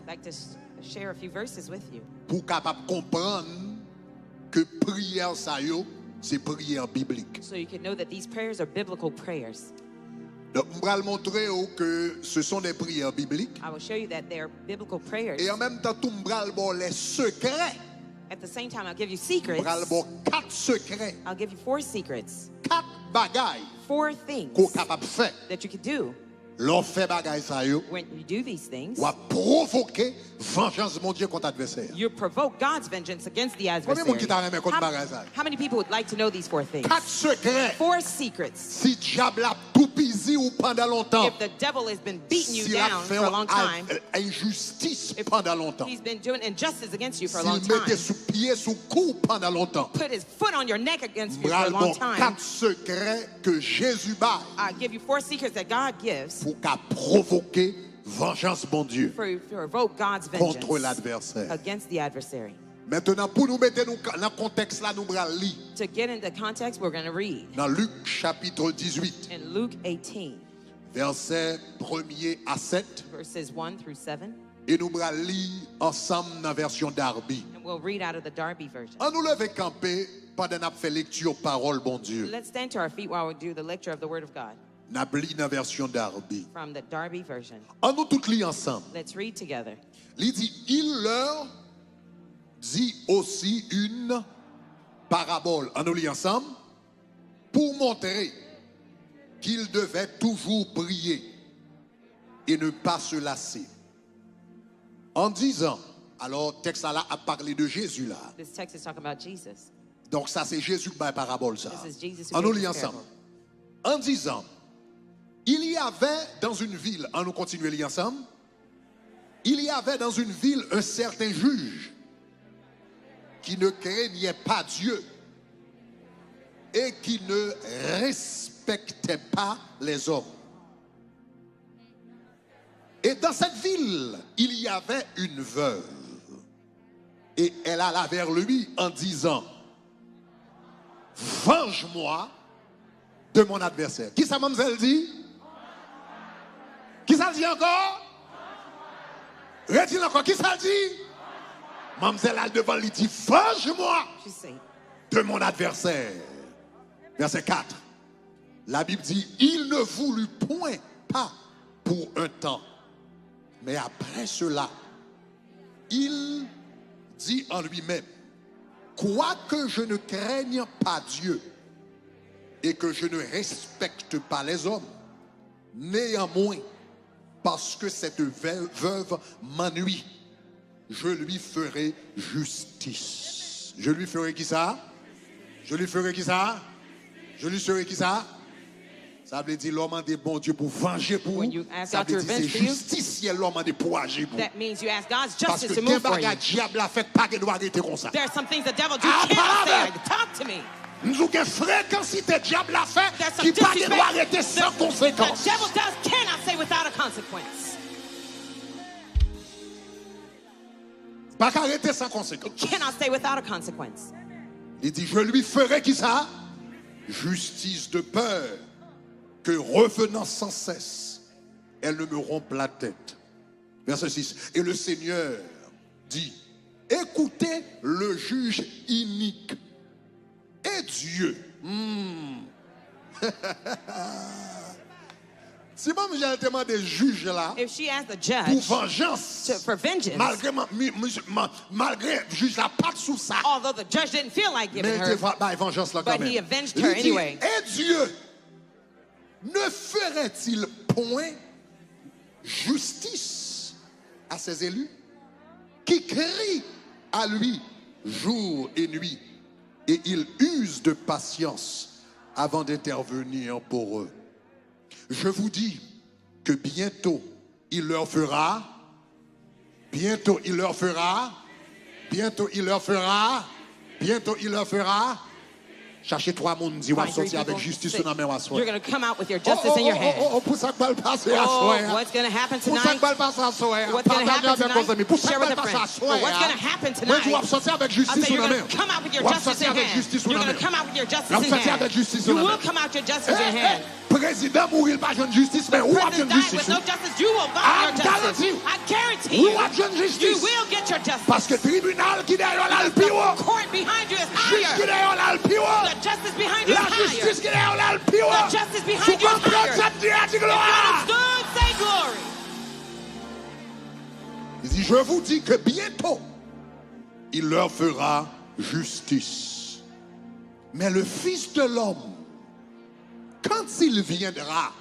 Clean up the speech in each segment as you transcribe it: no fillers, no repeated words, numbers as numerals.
I'd like to share a few verses with you. Pour capable comprendre que prière ça yo, c'est prière biblique. So you can know that these prayers are biblical prayers. Donc, on va montrer que ce sont des prières bibliques. I will show you that they are biblical prayers. Et en même temps, tout les secrets. At the same time, I'll give you secrets. Quatre secrets. I'll give you 4 secrets. Quatre bagay. 4 things that you could do. L'on fait bagay ça yo. When you do these things, ou provoquer vengeance mon Dieu contre adversaire. You provoke God's vengeance against the adversary. How many people would like to know these 4 things? 4 secrets. 4 secrets. Si diable a tout pisé ou pendant longtemps. If the devil has been beating you down for a long time. Injustice pendant longtemps. He's been doing injustice against you for a long time. S'il mettait sous pied sous cou pendant longtemps. Put his foot on your neck against you for a long time. 4 secrets que Jésus baille. I give you 4 secrets that God gives. Pour qu'à provoquer vengeance bon Dieu provoke God's vengeance contre l'adversaire. Against the adversary. Maintenant pour nous mettre dans contexte là nous allons lire. To get into context, we're going to read. Dans Luc chapitre 18. In Luke 18. Versets 1er à 7. Verses 1 through 7. Et nous allons lire ensemble dans la version Darby. And we'll read out of the Darby version. On nous lever camper pendant qu'on fait lecture parole bon Dieu. Let's stand to our feet while we do the lecture of the word of God. N'a lis dans version Darby. From the Darby version. On nous tous lire ensemble. Let's read together. Il leur dit aussi une parabole. On nous lit ensemble pour montrer qu'il devait toujours prier et ne pas se lasser. En disant, alors texte là a parlé de Jésus là. This text is talking about Jesus. Donc ça c'est Jésus qui parle parabole ça. This is Jesus who On nous gave lit this ensemble. parable. En disant, il y avait dans une ville, on nous continue à lire ensemble, il y avait dans une ville un certain juge qui ne craignait pas Dieu et qui ne respectait pas les hommes. Et dans cette ville, il y avait une veuve. Et elle alla vers lui en disant, venge-moi de mon adversaire. Qui ça, mademoiselle dit? Qui ça dit encore? Redis encore, qui ça dit? Mademoiselle a devant lui dit, venge-moi de mon adversaire. Verset 4. La Bible dit, il ne voulut point pas pour un temps. Mais après cela, il dit en lui-même, quoique je ne craigne pas Dieu et que je ne respecte pas les hommes, néanmoins, parce que cette veuve m'ennuie, je lui ferai justice. Je lui ferai qui ça? Je lui ferai qui ça? Je lui ferai qui ça? Ça veut dire l'homme des bon Dieu pour venger pour vous. Ça veut dire c'est justicier l'homme des pour agir pour. That means you ask God's Parce justice que to move for you. diable a fait pas que doit arrêter comme ça. There are some things the devil cannot say. Talk to me. Nous avons fréquence que diable a fait qui pas que doit arrêter sans conséquence. The devil cannot say without a consequence. Pas qu'arrêter sans conséquence. It cannot say without a consequence. Il dit je lui ferai qui ça? Justice de peur que revenant sans cesse, elle ne me rompe la tête. Verset 6. Et le Seigneur dit, écoutez le juge inique et Dieu. Si moi j'ai demandé juge là, if she asked the judge pour vengeance, for vengeance, malgré juge la pas sous ça, although the judge didn't feel like giving her, vengeance là but he avenged her anyway. Et Dieu ne ferait-il point justice à ses élus qui crient à lui jour et nuit et il use de patience avant d'intervenir pour eux? Je vous dis que bientôt il leur fera, bientôt il leur fera, bientôt il leur fera, bientôt il leur fera Cherchez 3 monde dit va sortir avec justice dans main assoir. You're going to come out with your justice in your hand. Pour ça que va passer assoir. What's going to happen tonight? Pour ça que va passer assoir. What's going to happen tonight? Pour ça Share que with va a passer friend. assoir. What's going to happen Moi tonight? tu vas sortir avec I justice say dans you're main. going to come out with your justice in your hand. You're going to come out with your justice in your hand. You will come out with your justice in your hand. Président mourir pas jeune justice mais où a jeune justice? No justice, you will find your justice. I guarantee you. Où a jeune You justice? will get your justice. Parce que tribunal qui derrière là le plus haut. Court behind you is Juge qui higher. derrière là le plus haut. The justice behind you is La higher. justice qui derrière là le plus haut. The justice behind you is higher. Ça dit à gloire. Good, say glory. Il dit, je vous dis que bientôt, il leur fera justice. Mais le Fils de l'homme, quand il viendra,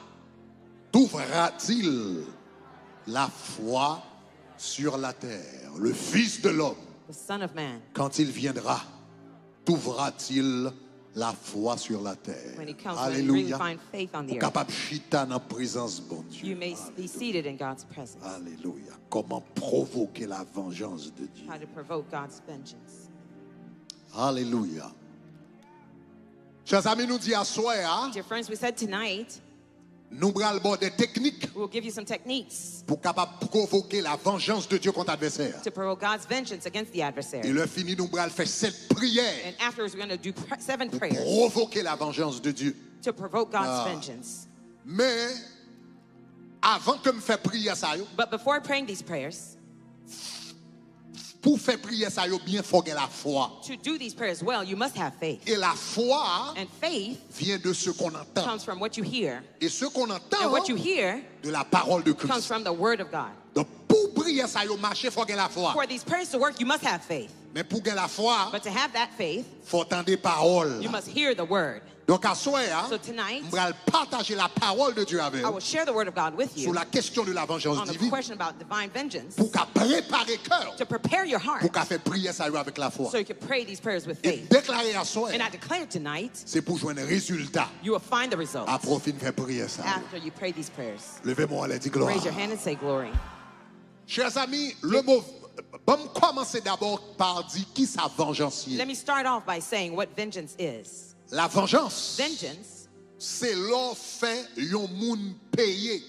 trouvera-t-il la foi sur la terre? Le Fils de l'homme, The Son of Man, quand il viendra, trouvera-t-il la foi sur la terre? when he comes, will he really Alléluia. find faith on the Pour earth? capable chita dans la présence de bon Dieu. You may be seated in God's presence. Alléluia. Comment provoquer la vengeance de Dieu. How to provoke God's vengeance. Alléluia. Chers amis, nous disons à soir, Dear friends, we said tonight nous allons des techniques we'll give you some techniques pour capable provoquer la vengeance de Dieu contre l'adversaire. to provoke God's vengeance against the Et adversary. le fini, nous allons faire 7 prières And afterwards, we're going to do 7 pour prayers provoquer la vengeance de Dieu. to provoke God's vengeance. Mais avant que me faire prier ça, But before praying these prayers, pour faire prier ça, bien faut que la foi. to do these prayers well, you must have faith. Et la foi And faith vient de ce qu'on entend. comes from what you hear. Et ce qu'on entend And what you hear de la parole de comes Christ. from the Word of God. Donc pour prier ça, marcher, faut que la foi. For these prayers to work, you must have faith. Mais pour que la foi, But to have that faith, faut entendre des paroles. you must hear the Word. Donc à soir, So tonight, on va partager la parole de Dieu avec I vous will share the Word of God with sur you la question de la vengeance on the divine question about divine vengeance pour qu'à préparer cœur to prepare your heart pour qu'à faire prier ça avec la foi. so you can pray these prayers with Et faith. déclarer à soir, And I declare tonight, c'est pour jouer un résultat. you will find the result À profit de faire prier ça. after you pray these prayers. Levez-moi les dit gloire. Raise your hand and say glory. Chers amis, le mot bon commencer d'abord par dire qui sa vengeance Let est. me start off by saying what vengeance is. La vengeance, Vengeance c'est l'on fait yon moun payer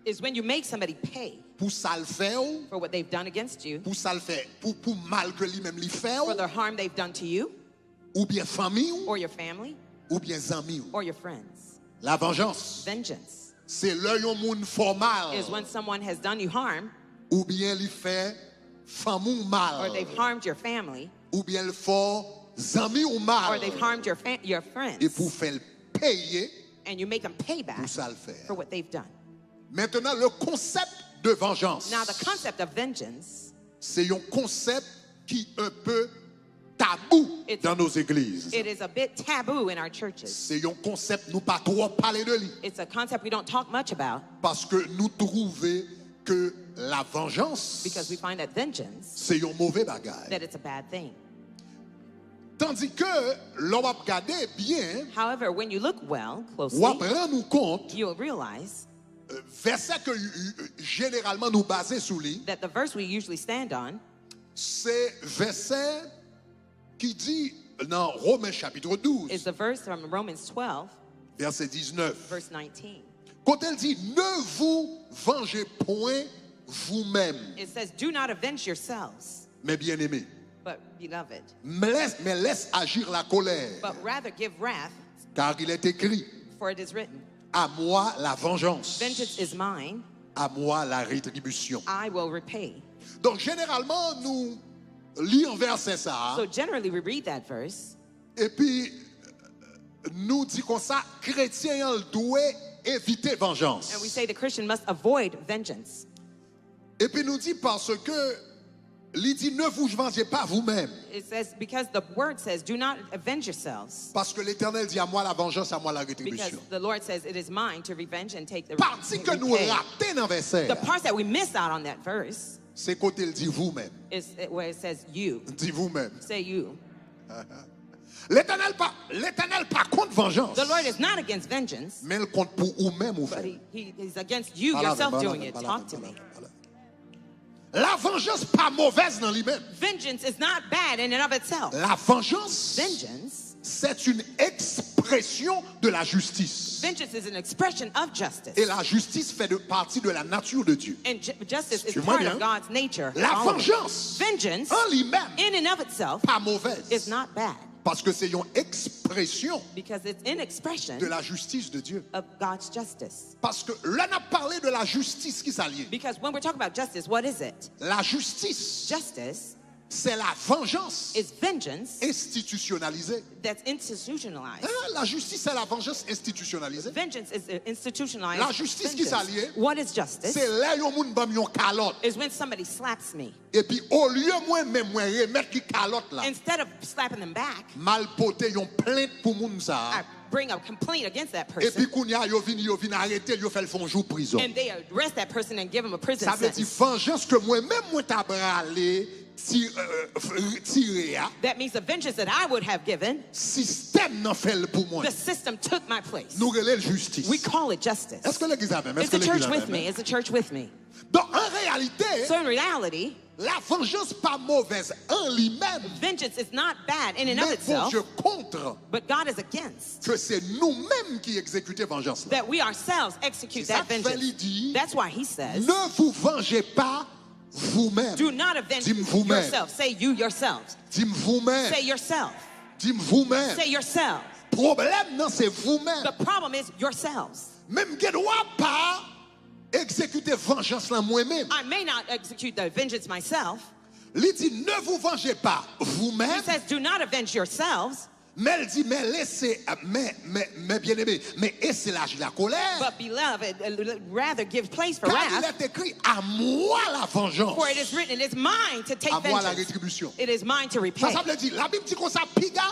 is when you make somebody pay pour ça le faire ou for what they've done against you, pour ça le fait pour mal que lui-même lui fait for the harm they've done to you, ou bien famille or your family, ou bien amis. or your friends. La vengeance, Vengeance c'est le yon moun formal is when someone has done you harm, ou bien lui fait femme ou mal or they've harmed your family, ou bien le fait amis ou mal or they've harmed your et friends, pour faire payer and you make them pay back pour ça le faire. for what they've done. Maintenant le concept de vengeance, Now, the concept of vengeance, c'est un concept qui est un peu tabou It's- dans nos églises. it is a bit taboo in our churches. C'est un concept nous pas trop parler de lui It's a concept we don't talk much about parce que nous trouvons que la vengeance because we find that vengeance, c'est un mauvais bagage. that it's a bad thing. Tandis que l'on va regarder bien, However, when you look well, on closely, va prendre nous compte you'll realize verset que généralement nous basons sur lui, that the verse we usually stand on c'est verset qui dit dans Romains chapitre 12 is the verse from Romans 12, verset 19. verse 19. Quand elle dit ne vous vengez point vous-même, It says, "Do not avenge yourselves, mes bien-aimés, but beloved, mais laisse agir la colère, but rather give wrath, car il est écrit for it is written, à moi la vengeance, vengeance is mine, à moi la rétribution. I will repay." Donc généralement nous lisons verset ça So generally we read that verse et puis nous dit comme ça chrétien doit éviter vengeance. and we say the Christian must avoid vengeance. Et puis nous dit parce que il dit ne vous vengez pas vous-même. It says, because the word says, "Do not avenge yourselves." Parce que l'Éternel dit à moi la vengeance, à moi la Because rétribution. the Lord says, "It is mine to revenge and take the Parti que nous repay." ratons dans verset, The parts that we miss out on that verse c'est côté il dit vous-même. is where it says you. Dit vous-même. Say you. L'Éternel pas contre vengeance. The Lord is not against vengeance, Mais il compte pour vous-même ou but fait. he's against you yourself doing it. Talk to me. La vengeance pas mauvaise dans lui-même. Vengeance is not bad in and of itself. La vengeance, Vengeance c'est une expression de la justice. Vengeance is an expression of justice. Et la justice fait partie de la nature de Dieu. And justice is part of God's nature. La vengeance, vengeance, en lui-même, in and of itself, pas mauvaise. is not bad. Parce que c'est une expression Because it's an expression de la justice de Dieu. of God's justice. Parce que là, on a parlé de la justice qui s'allie. Because when we're talking about justice, what is it? La justice, Justice c'est la vengeance is vengeance institutionnalisée. that's institutionalized. Hein, la justice, c'est la vengeance institutionnalisée. Vengeance is institutionalized. La justice qui s'allie, What is justice? c'est là yon moun bam yon calotte. Is when somebody slaps me. Et puis au lieu moi-même moi remettre qui calotte là, Instead of slapping them back, mal porté yon plainte pour moun I ça. bring a complaint against that Et puis person. kounya yo vin arrêter, yo fait le fond jour prison. And they arrest that person and give him a prison Ça veut dire sentence. vengeance que moi-même moi t'a bralé tirer. That means the vengeance that I would have given, Système nan fait pour moi. the system took my place. Nous relève justice. We call it justice. Est-ce que l'église a même? Is the church with me? Is the church with me? Donc en réalité, So in reality, la vengeance pas mauvaise en lui-même. vengeance is not bad in and of Mais bon itself, Dieu contre but God is against que c'est nous-mêmes qui exécutons vengeance. that we ourselves execute C'est ça that que fait, il vengeance. dit, That's why he says, ne vous vengez pas vous-même. do not avenge Dis-moi vous-même. yourself. Say you yourselves. Dis vous-même. Say yourself. Dis vous-même. Say yourselves. Problème non c'est vous-même. The problem is yourselves. Même que doit pas exécuter vengeance là moi-même. I may not execute the vengeance myself. Il dit ne vous vengez pas He vous-même. says, do not avenge yourselves, Mais elle dit mais laissez mais bien-aimé, mais laissez la colère. but beloved, rather give place for Car il wrath. est écrit à moi la vengeance. For it is written, it is mine to take À moi la vengeance. rétribution. It is mine to repay. Ça veut dire la Bible dit comme ça piga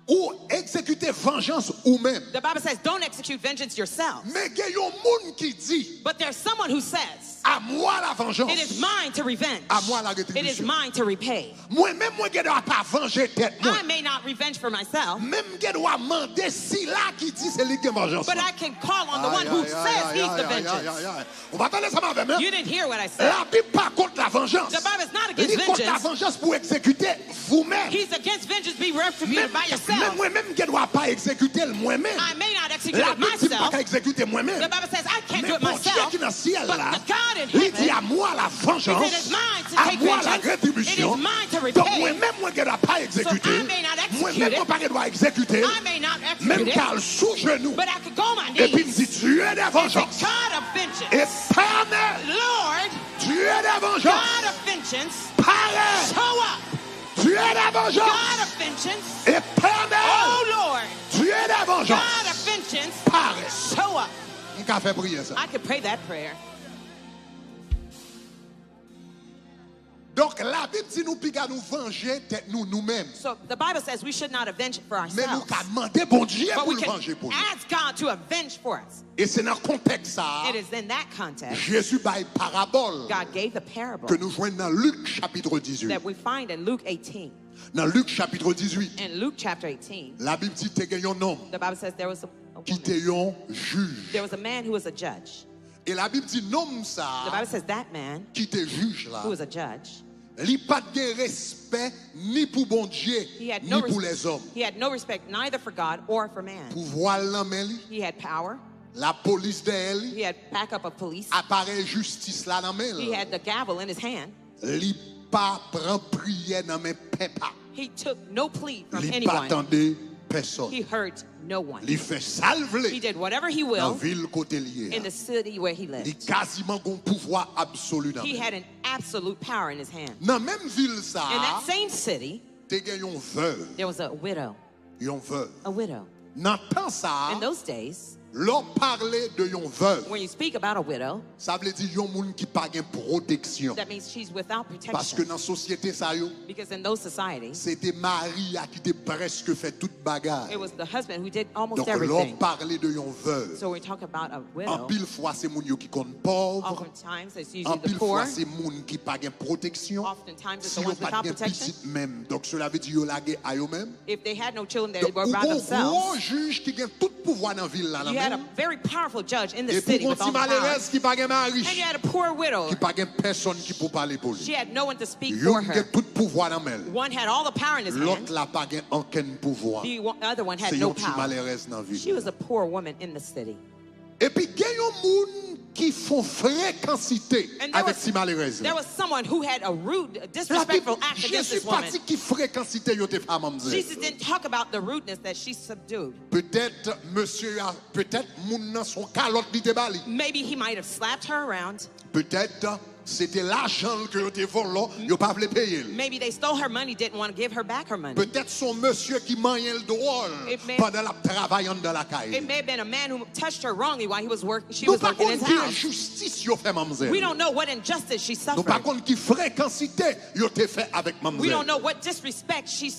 ou exécuter vengeance ou même. The Bible says, don't execute vengeance yourself. Mais il y a un monde qui dit But there's someone who says, à moi la vengeance. it is mine to revenge. À moi la It is rétribution. mine to repay. Moi-même, moi, je ne dois pas venger tête. I may not revenge for myself, Même je dois demander si là qui dit c'est lui qui est vengeance. but I can call on the one who says he's the vengeance. On va attendre ça avec moi. You didn't hear what I said. La Bible pas contre la vengeance. The Bible is not Il against dit contre la vengeance. vengeance pour exécuter vous-même. He's against vengeance be retributed by Même yourself. moi-même, je ne dois pas exécuter le moi-même. I may not execute La it Bible dit pas myself. qu'à exécuter The moi-même. Bible says I can't Mais do it bon Dieu myself. qui est dans le ciel But là, the God in il dit à heaven, moi la vengeance, it is mine to à take moi la vengeance. It rétribution. is mine to Donc repay. moi-même, moi, je ne dois pas exécuter. I may not execute Moi-même, it. moi, pas que je dois exécuter. I may not Même execute car it, sous genou. but I could go on my Et puis il me knees. dit, tu es des It's a vengeances. God of vengeance. Éternel, Lord, tu es des vengeances. God of vengeance, Pareil, show up. tu es des God vengeances. of vengeance, Éternel, oh Lord, tu es des God vengeances. of vengeance, Pareil. show up. On peut faire prier ça. I could pray that prayer. Donc la Bible dit nous piga nous venger tête nous-mêmes. So the Bible says we should not avenge for Mais nous ourselves, qu'à demander bon Dieu but pour we le can venger pour nous. ask God to avenge for us. Et c'est dans le contexte ça. It is in that context Jésus baille parabole God gave the parable que nous joignons dans Luc chapitre 18. that we find in Luke 18. Dans Luc chapitre 18, In Luke chapter 18, la Bible dit qu'il y a un homme the Bible says there was a qui woman. était un juge. There was a man who was a judge. Et la Bible dit l'homme The ça Bible says that man qui était juge là, who was a judge, il pas de respect ni pour bon Dieu he had ni no pour les hommes. he had no respect neither for God or for man. Pouvoir l'homme, He had power. la police d'elle, He had backup of police. appareil justice là dans He had the gavel in his hand. il pas prend prière dans mes pépas. He took no plea from Il pas anyone. attendait personne. He hurt no one. Il fait salver He did whatever he dans will ville côté lié. in the city where he Il lived. quasiment un pouvoir absolu dans. He had an absolute power in his hand. Dans même ville In ça, that same city, t'es gagné un veuve, there was a widow. un veuve. A widow. Dans temps ça, In those days, l'on parlait de un veuve. when you speak about a widow, Ça veut dire un monde qui pas gain protection. that means she's without Parce que protection. dans la société ça yo, Because in those societies, c'était Marie à qui était presque fait toute bagarre. it was the husband who did almost Donc l'on everything. parlait de un veuve. So we talk about a En widow. pile fois c'est moun yo qui compte pauvre. Oftentimes it's En usually the pile poor. fois c'est moun qui pas gain protection. Oftentimes it's Si the yo ones pas without gain protection. petite même. Donc cela veut dire yo lagué à yo même. If they had no children, they Donc were ou by gon gros themselves. juge qui gagne toute pouvoir dans la ville là. You had a very powerful judge in the Et city with all the power. qui pas riche. And you had a poor widow. Qui pas personne qui peut parler pour lui. She had no one to speak for her. Tout pouvoir dans elle. One had all the power in his hand. L'autre là pas aucun pouvoir. The other one had no power. She was a poor woman in the city. Et puis il y a des gens qui font fréquencité avec ces malheureuses. There was someone who had a rude, disrespectful act against this woman. Jesus didn't talk about the rudeness that she subdued. Peut-être monsieur, peut-être moun nan son calotte li te bali. Maybe he might have slapped her around. Peut-être c'était l'argent que yo volé, yo pas voulu payer. Maybe they stole her money, didn't want to give her back her money. Peut-être son monsieur qui maniait le drôle pendant la travaillant dans la caille. It may have been a man who touched her wrongly while he was working. She was working in his house. Justice yo fait mademoiselle. We don't know what injustice she suffered. Nous pas contre qui fréquencité yo te fait avec mademoiselle. We don't know what disrespect she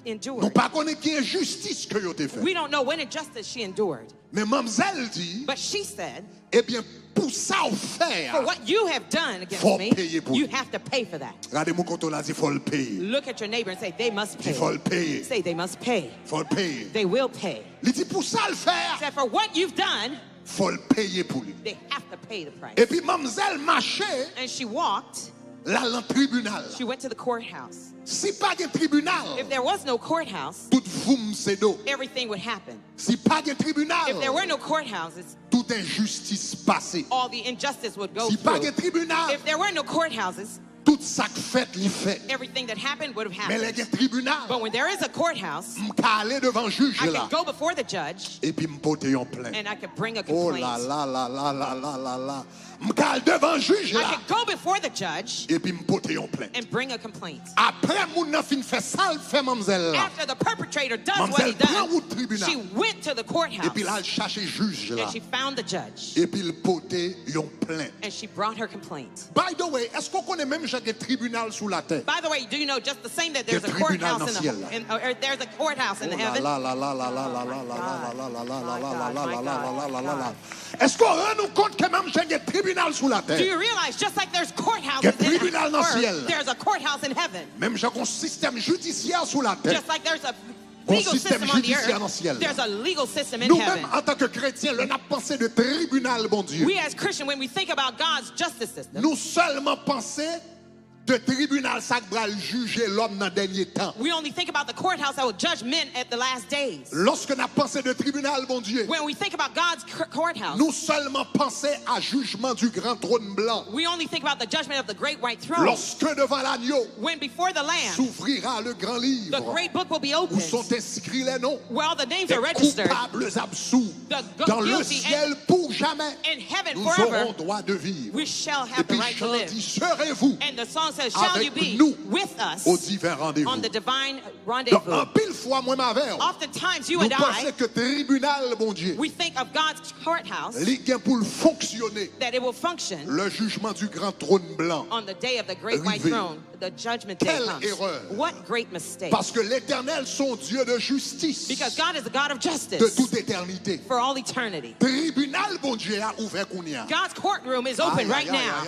endured. Nous pas connaît qui injustice que yo te fait. We don't know what injustice she endured. Mais mademoiselle dit. But she said. Eh bien, pour ça faire. For what you have done against me, you have to pay for that. Regardez-moi quand on a dit faut le payer. Look at your neighbor and say they must pay. Faut le payer. Say they must pay. Faut le payer. They will pay. Il dit pour ça le faire. Say for what you've done, faut le payer pour lui. They have to pay the price. Et puis mademoiselle marchait. And she walked. Là dans le tribunal. She went to the courthouse. Si pas de tribunal. If there was no courthouse, tout voum c'est d'eau. Everything would happen. Si pas de tribunal. If there were no courthouses, toute injustice passée. All the injustice would go si through. Pas de tribunal. If there were no courthouses, tout ça fait li fait. Everything that happened would have happened. Mais les tribunal. But when there is a courthouse, aller devant juge I là. can go before the judge. Et puis me porter en plainte. And I can bring a complaint. Oh là là là là là là là là. M'cal devant juge là. I can go before the judge. Et puis me porter en plainte. And bring a complaint. Après moun nan fin fait sale fait mademoiselle là. After the perpetrator does what he does, she went to the courthouse. Et puis là elle chercher juge là. And she found the judge. Et puis il porter en plainte. And she brought her complaint. By the way, est-ce qu'on connaît même j'ai tribunal sous la terre? By the way, do you know just the same that there's a courthouse there's a courthouse in the heaven? Est-ce qu'on rend nous compte que même j'ai tribunal sous la terre? Do you realize just like there's courthouses in earth, there's a courthouse in heaven? Même j'ai un système judiciaire sous la terre. Just like there's a legal system on the earth, there's a legal system in heaven. Nous-mêmes, en tant que chrétiens, on a pensé de tribunal, bon Dieu. We as Christians, when we think about God's justice system, nous seulement pensons de tribunal ça va juger l'homme dans dernier temps. We only think about the courthouse that will judge men at the last days. Lorsque nous pensons de tribunal, bon Dieu. When we think about God's courthouse, nous seulement pensons à jugement du grand trône blanc. We only think about the judgment of the great white throne. Lorsque devant l'agneau, when before the Lamb, s'ouvrira le grand livre, the great book will be opened, où sont inscrits les noms, where all the names des are registered, coupables absous, dans le ciel pour jamais. In heaven nous forever, aurons droit de vivre. We shall have the right to live. Serez-vous and the song says, shall you be with us on the divine rendezvous. Oftentimes you and I, we think of God's courthouse, that it will function le jugement du grand trône blanc on the day of the great white throne, the judgment day comes. What great mistake. Parce que l'Éternel, son Dieu de justice, because God is a God of justice, de toute éternité. For all eternity. Tribunal, bon Dieu, a ouvert kounia. God's courtroom is open right now.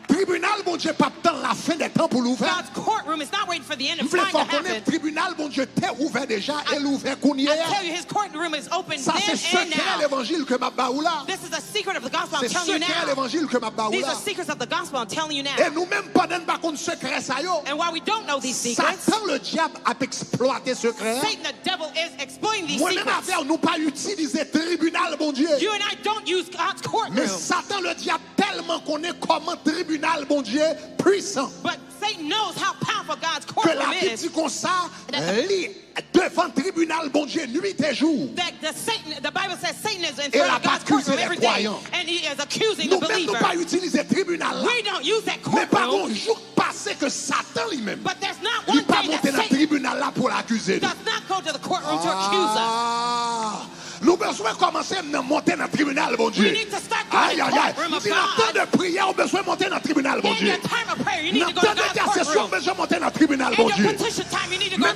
Tribunal, bon Dieu, pas tant la fin des temps pour l'ouvrir. God's courtroom is not waiting for the end of time to happen. Tribunal, bon Dieu, t'es ouvert déjà et l'ouvert kounia. I tell you, his courtroom is open ça, then and now. L'évangile que m'a baoula. This is a secret of the gospel I'm telling you now. L'évangile que m'a baoula. These are secrets of the gospel I'm telling you now. Et nous-mêmes pas d'un bacon secret ça yo. And while we don't know these secrets, Satan le diable a exploité secret. Satan the devil is exploiting these secrets. Moi-même nous pas utiliser tribunal, bon Dieu. You and I don't use God's courtroom. Mais Satan le diable tellement connaît comment tribunal, bon Dieu, puissant. But Satan knows how powerful God's courtroom is. Que la dit comme ça, devant tribunal, bon Dieu, nuit et jour. That the Bible says Satan is in front of God's courtroom every day, and he is accusing the believer. Nous pas utiliser tribunal. We don't use that courtroom. Mais par un jour passé que Satan lui-même, but there's not one day that Satan tribunal là pour l'accuser. Does not go to the courtroom to accuse us. Nous besoin commencer à monter dans le tribunal, bon Dieu. Aïe, aïe, aïe. Nous temps de prière, on besoin monter dans le tribunal, bon Dieu. Dans temps d'intercession, on besoin monter dans le tribunal, bon Dieu. Même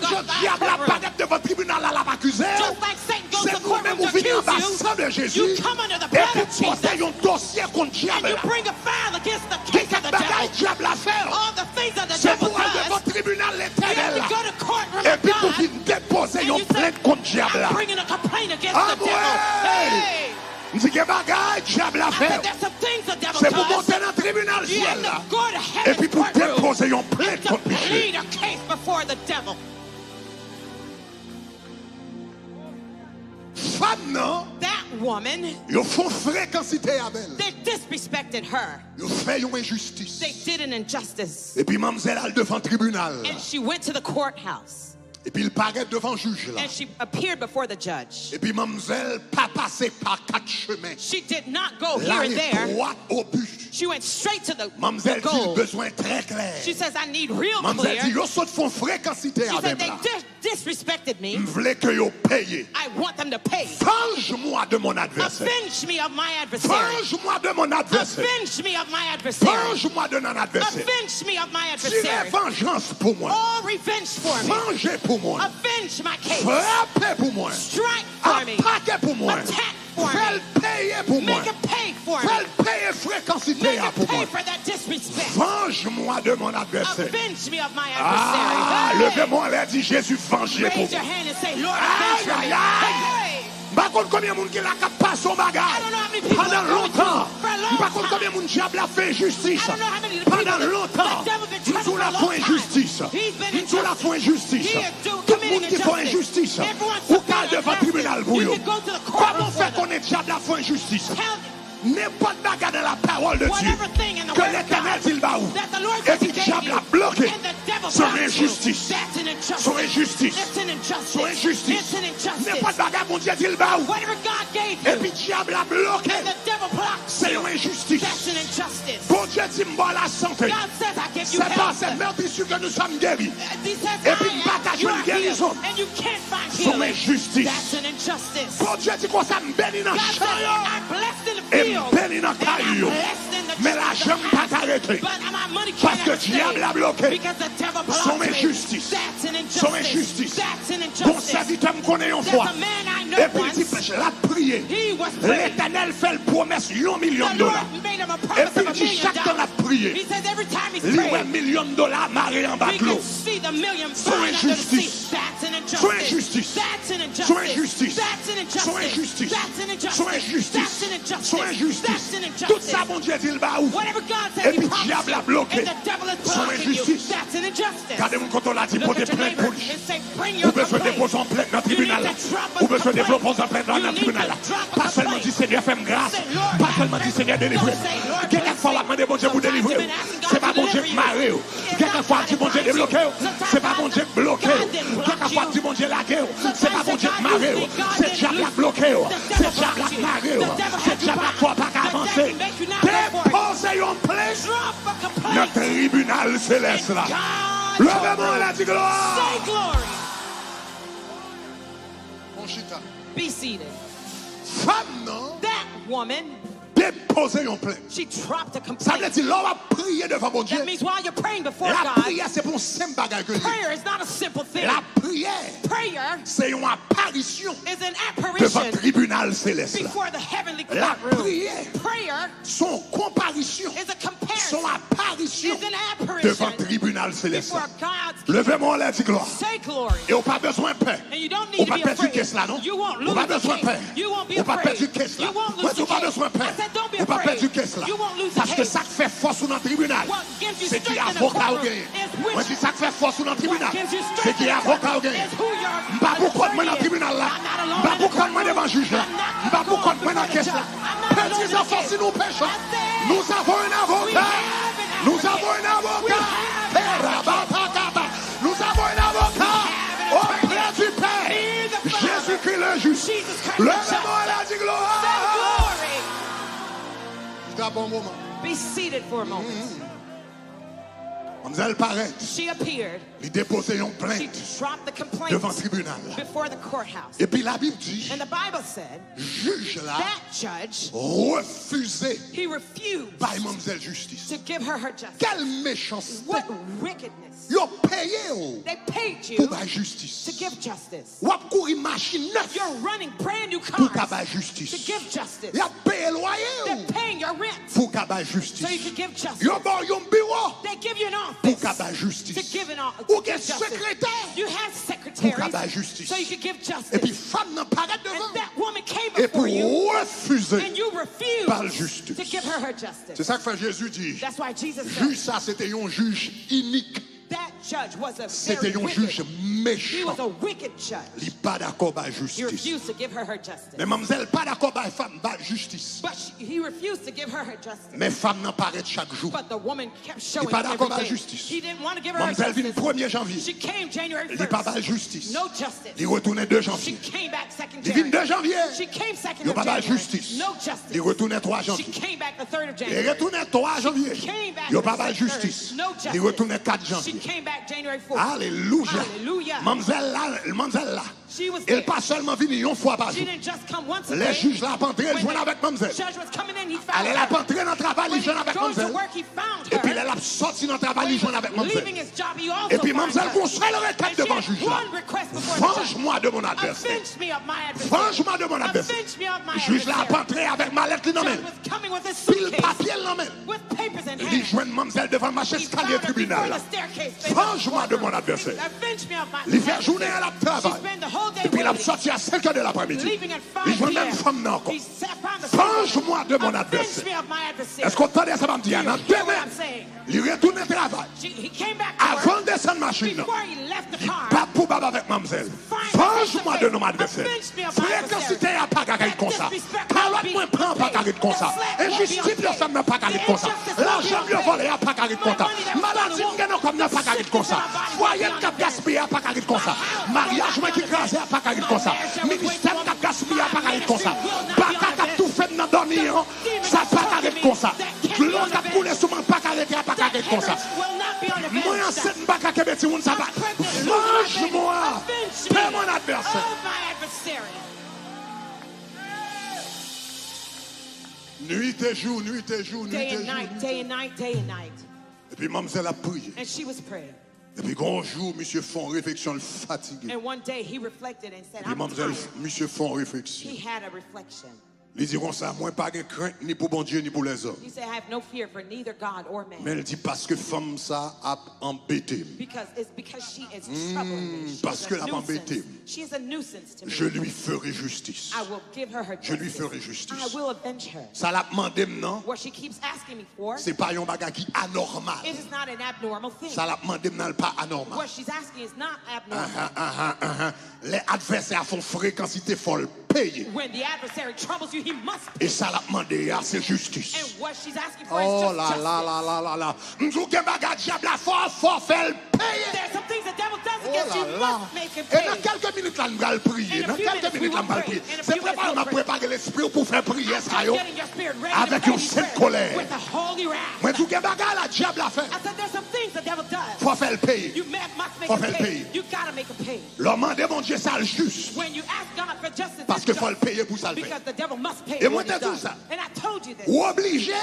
je diable la baguette de votre tribunal là, l'a accusé. C'est vous-même vous venez en bas sang de Jésus. Et puis porter un dossier contre diable. Qu'est-ce que bagay diable a fait? C'est pour aller devant le tribunal l'éternel. Et puis vous venez déposer une plainte contre diable. y a bagay, diable a fait. C'est pour monter dans le tribunal ciel là. Et puis pour déposer une plainte contre péché. Femme non. That woman. Ils font fréquencité avec elle. They disrespected her. Ils fait une injustice. They did an injustice. Et puis mademoiselle elle devant le tribunal. And she went to the courthouse. Et puis il paraît devant le juge là. And she appeared before the judge. Et puis mademoiselle pas passé par 4 chemins. She did not go here and there. Droite au but. She went straight to the mademoiselle goal. Dit besoin très clair. She says I need real mademoiselle clear. Dit yo saute font fréquencité she avec said là. they disrespected me. M'vle que yo paye. I want them to pay. Venge-moi de mon adversaire. Avenge me of my adversary. Venge-moi de mon adversaire. Avenge me of my adversary. Venge-moi de mon adversaire. Avenge me of my adversary. Tirez vengeance pour moi. Oh, revenge for me. Vengez pour moi. Avenge my case. Frappez pour moi. Strike for me. Attaquez pour moi. Attack for me. Faites payer pour moi. Make it pay for me. Faites payer fréquencité Make it pour pay moi. for that disrespect. Venge-moi de mon adversaire. Avenge me of my adversary. Ah, levez-moi là, dit Jésus, vengez pour Raise your moi. hand and say, Lord, avenge for me. Hey! Par contre, combien de monde qui l'a pas son bagage pendant longtemps? Par contre, combien de monde diable a fait injustice pendant longtemps? Nous la font injustice. Nous la font injustice. Tout le monde qui fait injustice. Ou qu'à devant le tribunal pour eux. Comment faire qu'on est diable a fait injustice? N'importe bagarre dans la parole de Dieu que l'Éternel dit le baou. Et puis diable a bloqué son injustice. Son injustice. Son injustice. N'importe bagarre mon Dieu dit le baou. Et puis diable a bloqué. C'est une injustice. Bon Dieu dit m'ba la santé. C'est pas cette meurtrissure que nous sommes guéris. Et puis partager une guérison. Son injustice. Bon Dieu dit quoi ça me bénit dans le champ. Et béni dans le caillou. Mais la jambe pas arrêtée. Parce que le diable a bloqué. Son injustice. Son injustice. Bon serviteur me connaît une fois. Et puis il dit, la prié. L'Éternel fait le promesse $1 million. Et puis il dit, chaque temps la prié. Il y a $1 million marré en bas de l'eau. Son injustice. Son injustice. Son injustice. Son injustice. Son injustice. Son injustice. Tout ça, mon Dieu, dit le baou. Et puis, le diable a bloqué son injustice. Regardez-moi quand on a dit pour des plaintes pour lui. Ou besoin de déposer en plainte dans le tribunal. Ou besoin de déposer en plainte dans le tribunal. Pas seulement dit Seigneur, fais-moi grâce. Pas seulement dit Seigneur, délivre. Quelquefois, on va demander bon Dieu pour délivrer. C'est pas bon Dieu qui marre. Quelquefois, dit bon Dieu débloqué. C'est pas bon Dieu qui bloqué. Quelquefois, dit bon Dieu lagué. C'est pas bon Dieu qui marre. C'est le diable qui bloqué. C'est le diable qui marre. C'est le diable qui ne pas avancer. Déposez une plainte dans le tribunal céleste là. Levez-moi la dit gloire. Be seated. Femme non. That woman. Déposer une plainte. She dropped a complaint. Ça veut dire l'homme a prié devant mon Dieu. That means while you're praying before la God. prière c'est pour simple bagage que prayer is not a simple thing. La prière. Prayer c'est une apparition. Is an apparition devant le tribunal céleste. Before the heavenly courtroom. La prière. Prayer. Son comparition. Is a comparison. Son apparition. Is an apparition devant le tribunal céleste. Before God's. Levez-moi la dit gloire. Say glory. Et on pas besoin de paix. And you don't need to be afraid. You won't lose the case. You won't be afraid. You won't lose the case. I said don't be afraid. You won't lose the case. Parce que ça fait force dans le tribunal. C'est qui avocat ou gagne. Moi si ça fait force dans le tribunal. C'est qui avocat ou gagne. Pas pourquoi moi dans le tribunal là. Pas pourquoi moi devant juge là. Pas pourquoi moi dans la caisse là. Petits enfants si nous péchons. Nous avons un avocat. Nous avons un avocat. Nous avons un avocat auprès du Père. Jésus-Christ le juste. Levez-moi la dit gloire. Be seated for a moment. She appeared. Il déposait une plainte devant le tribunal. Before the courthouse. Et puis la Bible dit, and the Bible said, juge là, that judge refusait he refused by mademoiselle justice. To give her justice. Quelle méchanceté. What wickedness. Ils ont payé they paid you pour la justice. To give justice. Ou courir machine neuf. You're running brand new cars pour la justice. To give justice. Ils ont payé loyer. They're paying your rent. Pour la justice. So you can give justice. Ils ont un bureau. They give you an office. Pour la justice. To give an office. Ou un secrétaire. You have secretaries. Pour la justice. So you can give justice. Et puis femme n'en paraît devant. And that woman came et before you. Refuser refusé par le justice. C'est ça que fait Jésus dit. Juge ça, c'était un juge inique. C'était un juge méchant. Il n'est pas d'accord avec la justice. Mais mademoiselle pas d'accord avec la femme, avec la justice. Mais femme n'en paraît chaque jour. Il n'est pas d'accord avec la justice. Mademoiselle vient le 1er janvier. Il n'est pas avec la justice. Il retourne 2 janvier. Il vient 2 janvier. Il n'est pas avec la justice. Il retourne 3 janvier. Il retourne 3 janvier. Il n'est pas avec la justice. Il retourne 4 janvier. Alléluia. Mademoiselle là, elle n'est pas seulement venue une fois par jour. Les juges l'ont entré, ils jouent avec mademoiselle. Elle a entré dans le travail, ils jouent avec mademoiselle. Et puis elle a sorti dans le travail, ils jouent avec mademoiselle. Et puis mademoiselle, vous seul requête devant le juge là. Venge-moi de mon adversaire. Venge-moi de mon adversaire. Le juge l'a entré avec ma lettre, il n'emmène. Puis le papier l'emmène. Il joint mademoiselle devant ma chaise escalier tribunal. Venge-moi de mon adversaire. Il fait journée à la travail. Et puis il a sorti à 5 h de l'après-midi. Il joue même femme non. Venge-moi de mon adversaire. Est-ce qu'on entendait ça va me dire? Demain, il retourne au travail. Avant de descendre la machine, il bat pour baba avec mademoiselle. Venge-moi de mon adversaire. Fréquencité à pas carré comme ça. Calotte moins prend pas carré comme ça. Injustice de ça n'a pas carré comme ça. L'argent mieux volé à pas carré comme ça. Maladie n'a comme n'a pas carré comme ça. Foyer cap gaspillé à pas carré comme ça. Mariage moi qui crasé à pas carré comme ça. Ministère cap gaspillé à pas carré comme ça. Baka tout fait dans dormir, ça pas carré comme ça. L'eau cap couler sous mon pas carré à pas carré comme ça. Moi en cette baka que petit monde ça va. Venge-moi. Paie mon adversaire. Nuit et jour, nuit et jour, nuit et jour. Day and night. Et puis mademoiselle a prié. And she was praying. Et puis un jour, monsieur font réflexion fatigué. And one day he reflected and said, Et puis mademoiselle, monsieur font réflexion. He had a reflection. Ils diront ça, moi pas de crainte ni pour bon Dieu ni pour les hommes. He said, I have no fear for neither God or man. Mais elle dit parce que femme ça a embêté. Because she is troubling me. Parce que elle a embêté. She is a nuisance to me. Je lui ferai justice. I will give her her justice. Je lui ferai justice. I will avenge her. Ça l'a demandé non? What she keeps asking me for. C'est pas un bagage qui anormal. It is not an abnormal thing. Ça l'a demandé non pas anormal. What she's asking is not abnormal. Les adversaires font fréquencité folle payer. When the adversary troubles you, he must pay. Et ça l'a demandé, c'est justice. And what she's asking for oh is just justice. là. M'dou gen bagage diable la faut faire payer. There's some things the devil does against you, must make him pay. Et dans quelques minutes là, nous allons prier. Dans quelques minutes là, nous allons prier. C'est préparer m'a préparer l'esprit pour faire prier ça yo. Avec une sainte colère. Mais tout gen bagage la diable la fait. I said there's some things the devil does. Faut faire payer. You must make Faut him faire pay. payer. You gotta make him pay. L'homme demande mon Dieu ça le juste. When you ask God for justice, parce qu'il faut le payer pour ça le faire. because the devil must pay. Et moi t'ai dit ça. And I told you this. Ou obligé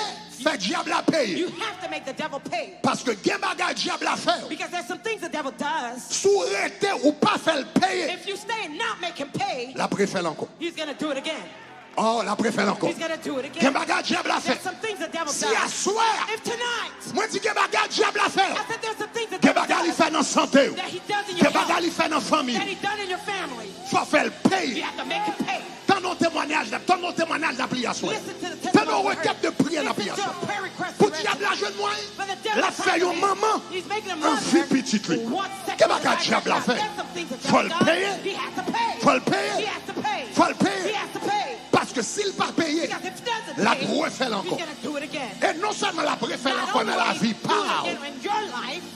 fait diable à payer. You have to make the devil pay. Parce que gen bagage diable à faire. Because there's some things the devil does. Sous rete ou pas faire le payer. If you stay and not make him pay, la préfère encore. He's going to do it again. Oh, la préfère encore. He's going to do it again. Gen bagage diable à faire. There's some things the devil si does. à soir. If tonight. Moi dis gen bagage diable à faire. I said there's some things the gen devil bagage il does. fait dans santé. That he does in your gen bagage il fait dans famille. That he done in your family. Faut faire le payer. You have to make him pay. Tant nos témoignages de prière soir. Tant nos requêtes de prière de prière soir. Pour diable la jeune moi. La fait yon maman. Un fille petite lui. Gen bagage diable à faire. Faut le payer. Faut le payer. Faut le payer. Parce que s'il pas payé, la préfère encore. Et non seulement la préfère encore dans la vie par,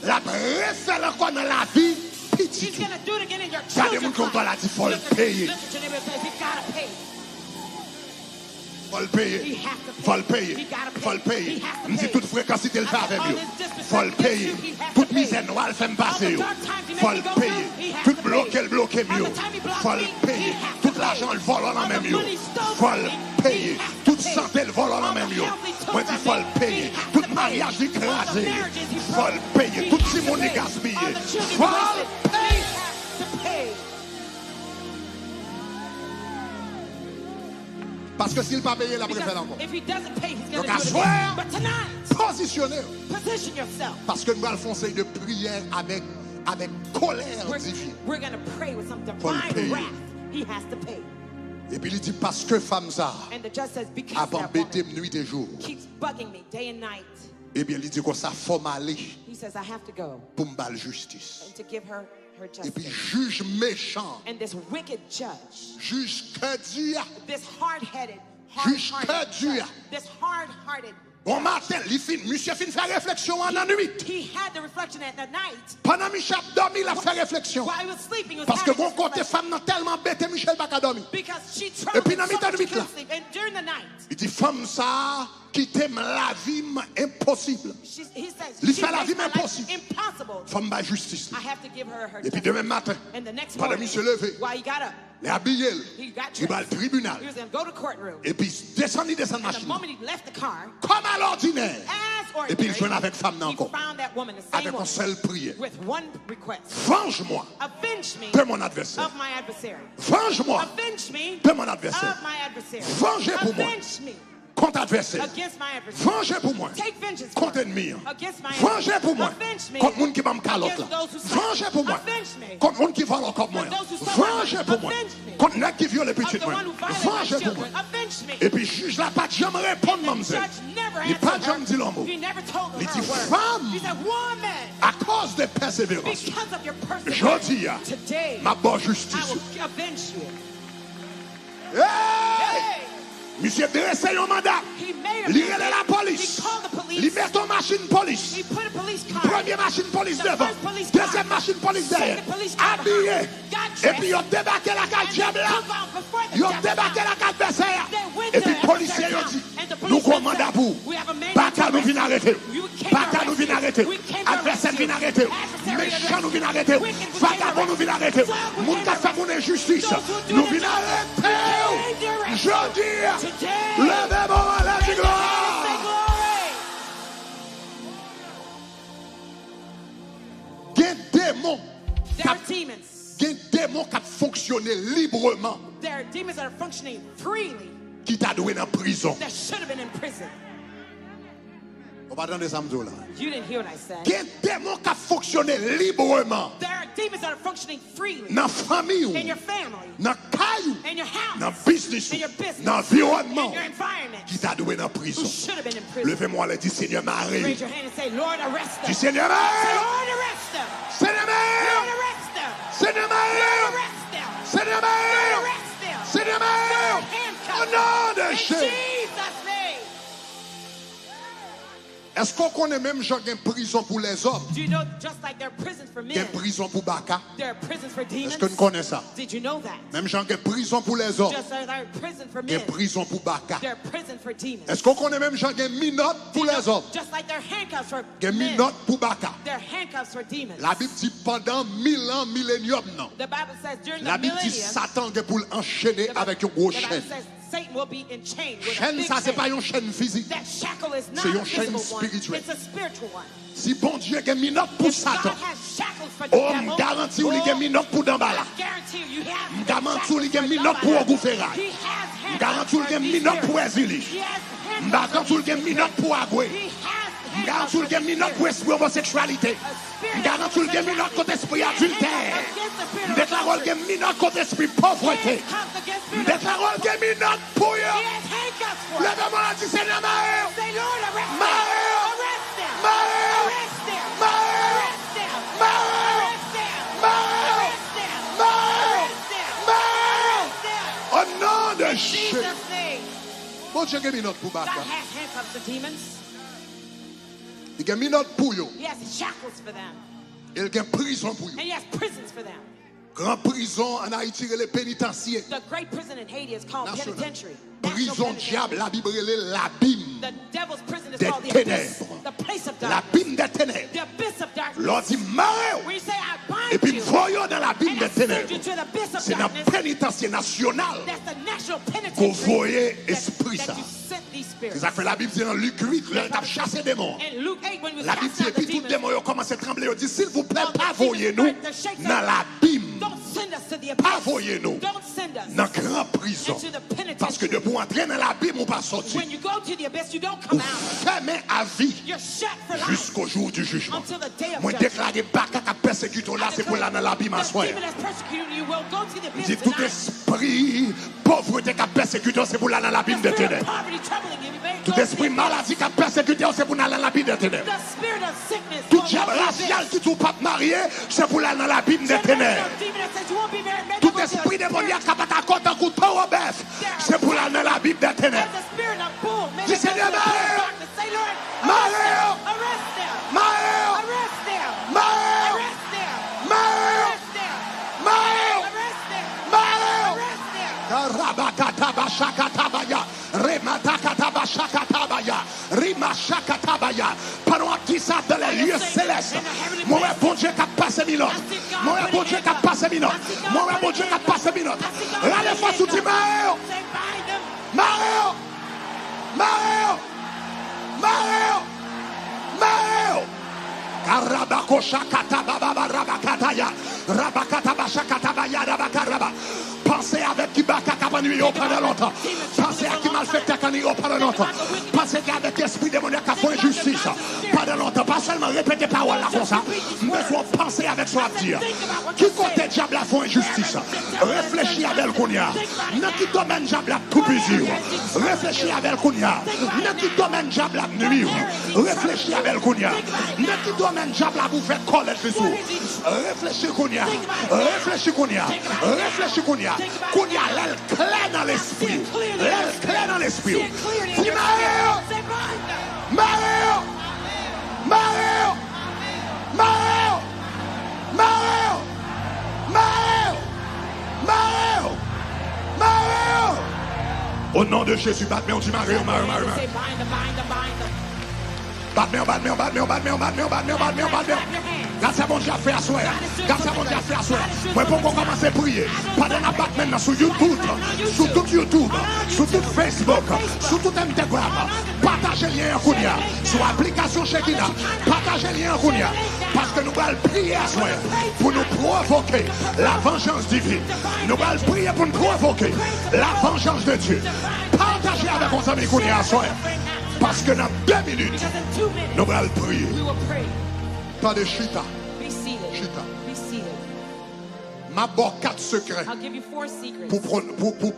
la préfère encore dans la vie petite. Il y a des gens qui ont la dit, il faut le payer. Faut le payer. Faut le payer. Faut le payer. Je me dis toute fréquencité le fait avec lui. Faut le payer. Toute misère noire, elle fait me passer. Faut le payer. Tout bloqué, le bloqué mieux. Faut le payer. Tout l'argent, le vole en même mieux. Faut le payer. Toute santé, le vole en même mieux. Moi, je dis, faut le payer. Tout mariage écrasé. Faut le payer. Tout Simon est gaspillé. Faut le payer. Parce que s'il n'a pas payé, la préfère encore. Donc à soir, positionnez. Parce que nous allons faire un conseil de prière avec colère divine. We're going to pray with some Faut le divine payer. wrath. He has to pay. Et puis il dit parce que femme ça And the judge says, because a that embêté woman nuit et jour. keeps bugging me day and night. Eh bien il dit que ça faut m'aller He says, I have to go pour me battre justice. and to give her Et puis justice. juge méchant, And this wicked judge, juge cadia. this hard-headed, Juge hard-hearted que Dieu. judge, this hard-hearted, Bon matin, monsieur fin fait réflexion en la nuit. he had the reflection at the night. Pendant Michel dormi, il a fait réflexion. While he was sleeping, he was Parce que having bon this côté reflection. femme n'a tellement bêté Michel pas qu'à dormir. Because she Et troubled puis, him dans so mi-temps much de he couldn't nuit, sleep. And during the night, Il dit femme ça quitter la vie impossible. he says, Il she fait la makes vie my life impossible. impossible. Femme ba justice. I have to give her her Et puis justice. demain matin, And the next pendant morning, qu'il se levait, while he got up, il est habillé, he got il va au dressed. tribunal. He was going to go to courtroom. Et puis descend And the machine. moment he left the car, Comme à l'ordinaire. as Et puis il ordinary, joue avec femme he encore. found that woman, the same Avec une woman, seule prière. with one request. Venge-moi Avenge me de mon adversaire. of my adversary. Venge-moi Avenge me de mon adversaire. of my adversary. Vengez pour moi. Avenge me Contre adversaire. against my adversary. Vengez pour moi. Take vengeance for Contre me. ennemi. Against my Vengez enemies. pour moi. Avenge me Contre monde qui va me calotte against là. those who slap Vengez me. pour moi. Avenge me Contre monde qui vole encore moins. for those who stole my Vengez money. pour moi. Avenge me Contre nèg qui viole les of petites the moi. one who violated my Vengez pour moi. children. Avenge me. Et puis juge là pas jamais répondre The mademoiselle. judge never Il pas answered jamais dit her. l'homme. He never told her Il dit a word. femme He said, woman, à cause de persévérance. because of your Jodi perseverance, today ma bonne I justice. will avenge you. Hey! Hey! Monsieur dressé un mandat. He made a Il relève la police. He called the police. Il met ton machine police. He put a police car. Première machine police The devant. first police car. Deuxième machine police derrière. Second police car Habillé. behind. Got Et dressed. puis ils ont débarqué la carte And diable they là. took off before the Ils ont devil débarqué found. la carte adversaire. They went Et puis there, les policiers adversaire ont dit, found. And the nous police commandons said, pour. we have a mandate Baka to nous vient arrest arrêter. you. We came Baka to nous vient arrest you. arrêter. We came to Adversaire arrest you. vient arrêter. Adversary Méchant nous arrest vient you. arrêter. Wicked we came to Vagabond nous vient arrêter. Thug we Moun came ka to fait mon injustice. Those who do Nous the vient justice. arrêter. We came to arrest Je you. dis, Today. levez-moi la Raise your hands, say gloire. glory. Gen démon. There are demons. Gen démon qui a fonctionné librement. There are demons that are functioning freely Qui t'a doué dans prison. that should have been in prison. On va dans des samedis là. You didn't hear what I said. Gen démon qui a fonctionné librement. There are demons that are functioning freely Dans famille ou. in your family, Dans caillou. in your house, Dans business in ou. your business, Dans environnement. in your environment, Qui t'a doué dans who prison. should have been in prison. Levez-moi les dit Seigneur Marie. Raise your hand and say, Lord, arrest them. Dis Seigneur Say, Marie. Lord, arrest them. Seigneur Lord, Marie. arrest them. Seigneur Lord, Marie. arrest them. Seigneur Lord, Marie. arrest them. Seigneur Lord, Marie. handcuff Au them. nom de In Jésus. Jesus' name. Est-ce qu'on connaît même gens qui ont prison pour les hommes? Do you know, just like there are prisons for Qui ont men, prison pour Baka? there are prisons for demons? Est-ce que nous connaissons ça? Did you know that? Même gens qui ont prison pour les hommes. Just like there are prisons for Qui ont men, prison pour Baka. there are prisons for demons. Est-ce qu'on connaît même gens qui ont minottes pour les hommes? Just like there are handcuffs for Qui ont men, minottes pour Baka. there are handcuffs for demons. La Bible dit pendant 1000 ans, millénium, non. The Bible says during La the Bible dit millennium, Satan est pour l'enchaîner the avec une grosse Bible chaîne. says Satan will be in chain with a Chaîne, big ça, c'est chain. pas une chaîne physique. That shackle is not C'est a une chaîne physical one. spirituelle. It's a spiritual one. Si bon Dieu a mis note pour If God Satan, has shackles for the oh, devil, me garantis ou il a mis note pour Dambala. I guarantee you, you have Me the garantis ou shackles il a for mis note pour nobody. Ogouferraille. He has Me handcuffs garantis ou il a for mis these note pour spirits. Ezili. He has Me handcuffs garantis ou il a for mis note pour Agoué. He has Me handcuffs garantis ou for il a mis these note pour spirits. esprit homosexualité. Me garantis ou il a mis note contre esprit adultère. Me déclare qu'il a mis note contre esprit pauvreté. Me déclare qu'il a mis note pour He eux. has handcuffs for us. Levez-moi la dit Seigneur Marie. Say, Lord, arrest them. Mario. Arrest them. Mario. Arrest them. Mario. Arrest them. Mario. Arrest them. Mario. Arrest them. Mario. Arrest them. Mario. Arrest them. Au nom de In Jésus. Jesus' name. Bon Dieu a mis note pour God Baka. has handcuffs for demons. Il a mis note pour eux. He has shackles for them. Il a prison pour eux. And he has prisons for them. Grand prison en Haïti, les pénitentiaires. The great prison in Haiti is called National. penitentiary. Prison National penitentiary. diable, la Bible est l'abîme. The devil's prison is Des called the abyss, ténèbres. the place of darkness. L'abîme des ténèbres. The abyss of darkness. L'on dit Mario. When you say, I bind Et puis you, voyons dans l'abîme and des I send you ténèbres. to the abyss of C'est dans darkness, le pénitencier national. that's the national Qu'on penitentiary voyait esprit that ça. you sent these C'est spirits. ça que la Bible dit dans Luc 8, là, il a chassé des morts. In Luke 8, when we La Bible cast dit, et out the puis tous les demons, démons ont commencé à trembler. Il dit, s'il vous plaît, all the pas demons voyez-nous started to shake dans them. l'abîme, Don't send us to the pas abyss. voyez-nous Don't send us dans la grande prison. into the penitentiary. Parce que depuis Ou entrer dans l'abîme ou pas sortir. When you go to the abyss, you don't come out. Fermé à vie You're shut for life. jusqu'au jour du jugement. Until the day of Moi judgment. déclarer baka ka persécuter là, c'est pour là dans l'abîme à The soi. demon that's persecuting you will go to the abyss Dit tout tonight. esprit pauvreté qui a persécuté, c'est pour là dans l'abîme The des spirit of ténèbres. poverty troubling you, you may Tout go to the esprit abyss. maladie qui a persécuté, c'est pour là dans l'abîme des ténèbres. The spirit of sickness Tout will diable go to the racial abyss. qui tout pas marié, c'est pour là dans l'abîme des ténèbres. Generational demon that says you won't be married, may Tout go to the esprit spirit. démoniaque qui a pas compte en couteau au bœuf, c'est pour là dans l'abîme des And ténèbres. the spirit of bull, may Dis, they go to the Seigneur, spirit of Mario! darkness. Say, Lord, Mario! arrest them. Mario! Arrest them. Mario! Arrest them. Mario! Arrest them. Mario! Arrest them. Mario! Arrest them. Karabakatabashakatabaya, Rematakatabashakatabaya, Rimashakatabaya. Pendant qu'il ça dans les lieux célestes, mon bon Dieu qui a passé minute, mon bon Dieu qui a passé minute, mon bon Dieu qui a passé minute. Là, les fois sous Mario, Say, bind them. Mario, Mario, Mario, Mario. Karabakosakatabababababakataya, Rabakatabashakatabaya, Rabakaraba. Pensez avec qui baka nuit pendant longtemps. Pensez à qui malfaiteur quand il pendant longtemps. Pensez qu'avec l'esprit démoniaque a fait injustice pendant longtemps. Pas seulement répéter paroles là comme ça, mais faut penser avec soi à dire. Qui côté diable a fait injustice? Réfléchis avec le Kounia. Dans qui domaine diable a tout plusieurs. Réfléchis avec le Kounia. Dans qui domaine diable a nuit. Réfléchis avec le Kounia. Dans qui domaine diable a vous fait coller dessous. Réfléchis Kounia. Réfléchis Kounia. Réfléchis Kounia. Kounia, l'aile claire dans l'esprit. L'aile claire dans l'esprit. Dis Mario! Say, bind them. Mario! Mario! Mario! Mario! Mario! Mario! Mario! Au nom de Jésus, Batman, on dit Mario, Mario, Mario. Say, bind them, bind them, bind them. Batman, Batman, Batman, Batman, Batman, Batman, Batman, Batman. Grâce à mon Dieu, fait à soi. Grâce à mon Dieu, fait à soi. Moi, pour qu'on commence à prier, pas de la Batman sur YouTube, sur tout YouTube, sur tout Facebook, sur tout Instagram. Partagez le lien en Kounia. Sur l'application Shekina, partagez le lien en Kounia. Parce que nous allons prier à soi pour nous provoquer la vengeance divine. Nous allons prier pour nous provoquer la vengeance de Dieu. Partagez avec vos amis Kounia à soi. Parce que dans 2 minutes, Because in 2 minutes, nous allons prier. we will pray. Pas de chita. Be seated. Chita. Be seated. Ma bon 4 secrets I'll give you 4 secrets pour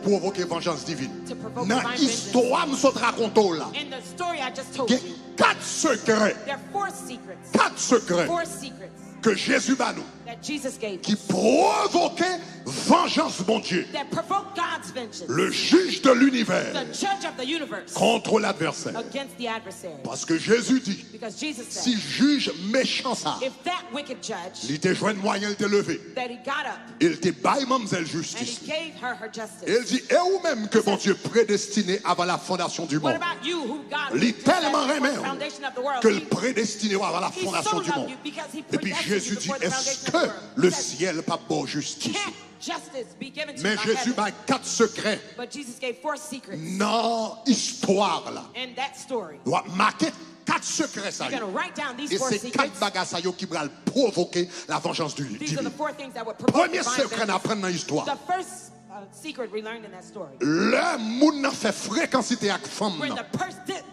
provoquer vengeance divine. to provoke Dans divine l'histoire, nous sommes racontés là. vengeance. In the story I just told Il y a you, 4 secrets. there are 4 secrets. 4 secrets 4 secrets que Jésus m'a nous. that Jesus gave Qui us provoquaient vengeance, mon Dieu. that provoke God's vengeance. Le juge de l'univers The judge of the universe contre l'adversaire. against the adversary. Parce que Jésus dit, Because Jesus said, si juge méchant ça, if that wicked judge, il te joint moyen, il te levé. that he got up Il te baille mademoiselle and he justice. gave her her justice. Il dit, et ou même que mon Dieu prédestiné avant la fondation du What monde. about you who God Il est predestined tellement before aimé the foundation of the world? que le prédestiné avant la He fondation so du loved monde. you because he Et puis predestined Jésus you dit, before the est-ce foundation of the que world. le He said, ciel pas bon justice? can't justice be given to Mais you by Jésus heaven? a 4 secrets But Jesus gave 4 secrets dans l'histoire là. in that story. Doit marquer 4 secrets ça. You're going to write down these Et 4 c'est 4 secrets. bagages ça qui vont provoquer la vengeance du These are divin. the 4 things that would provoke Premier divine secret à vengeance. apprendre dans l'histoire. The first secret we learned in that story. Le monde n'a fait fréquencité avec femme. When the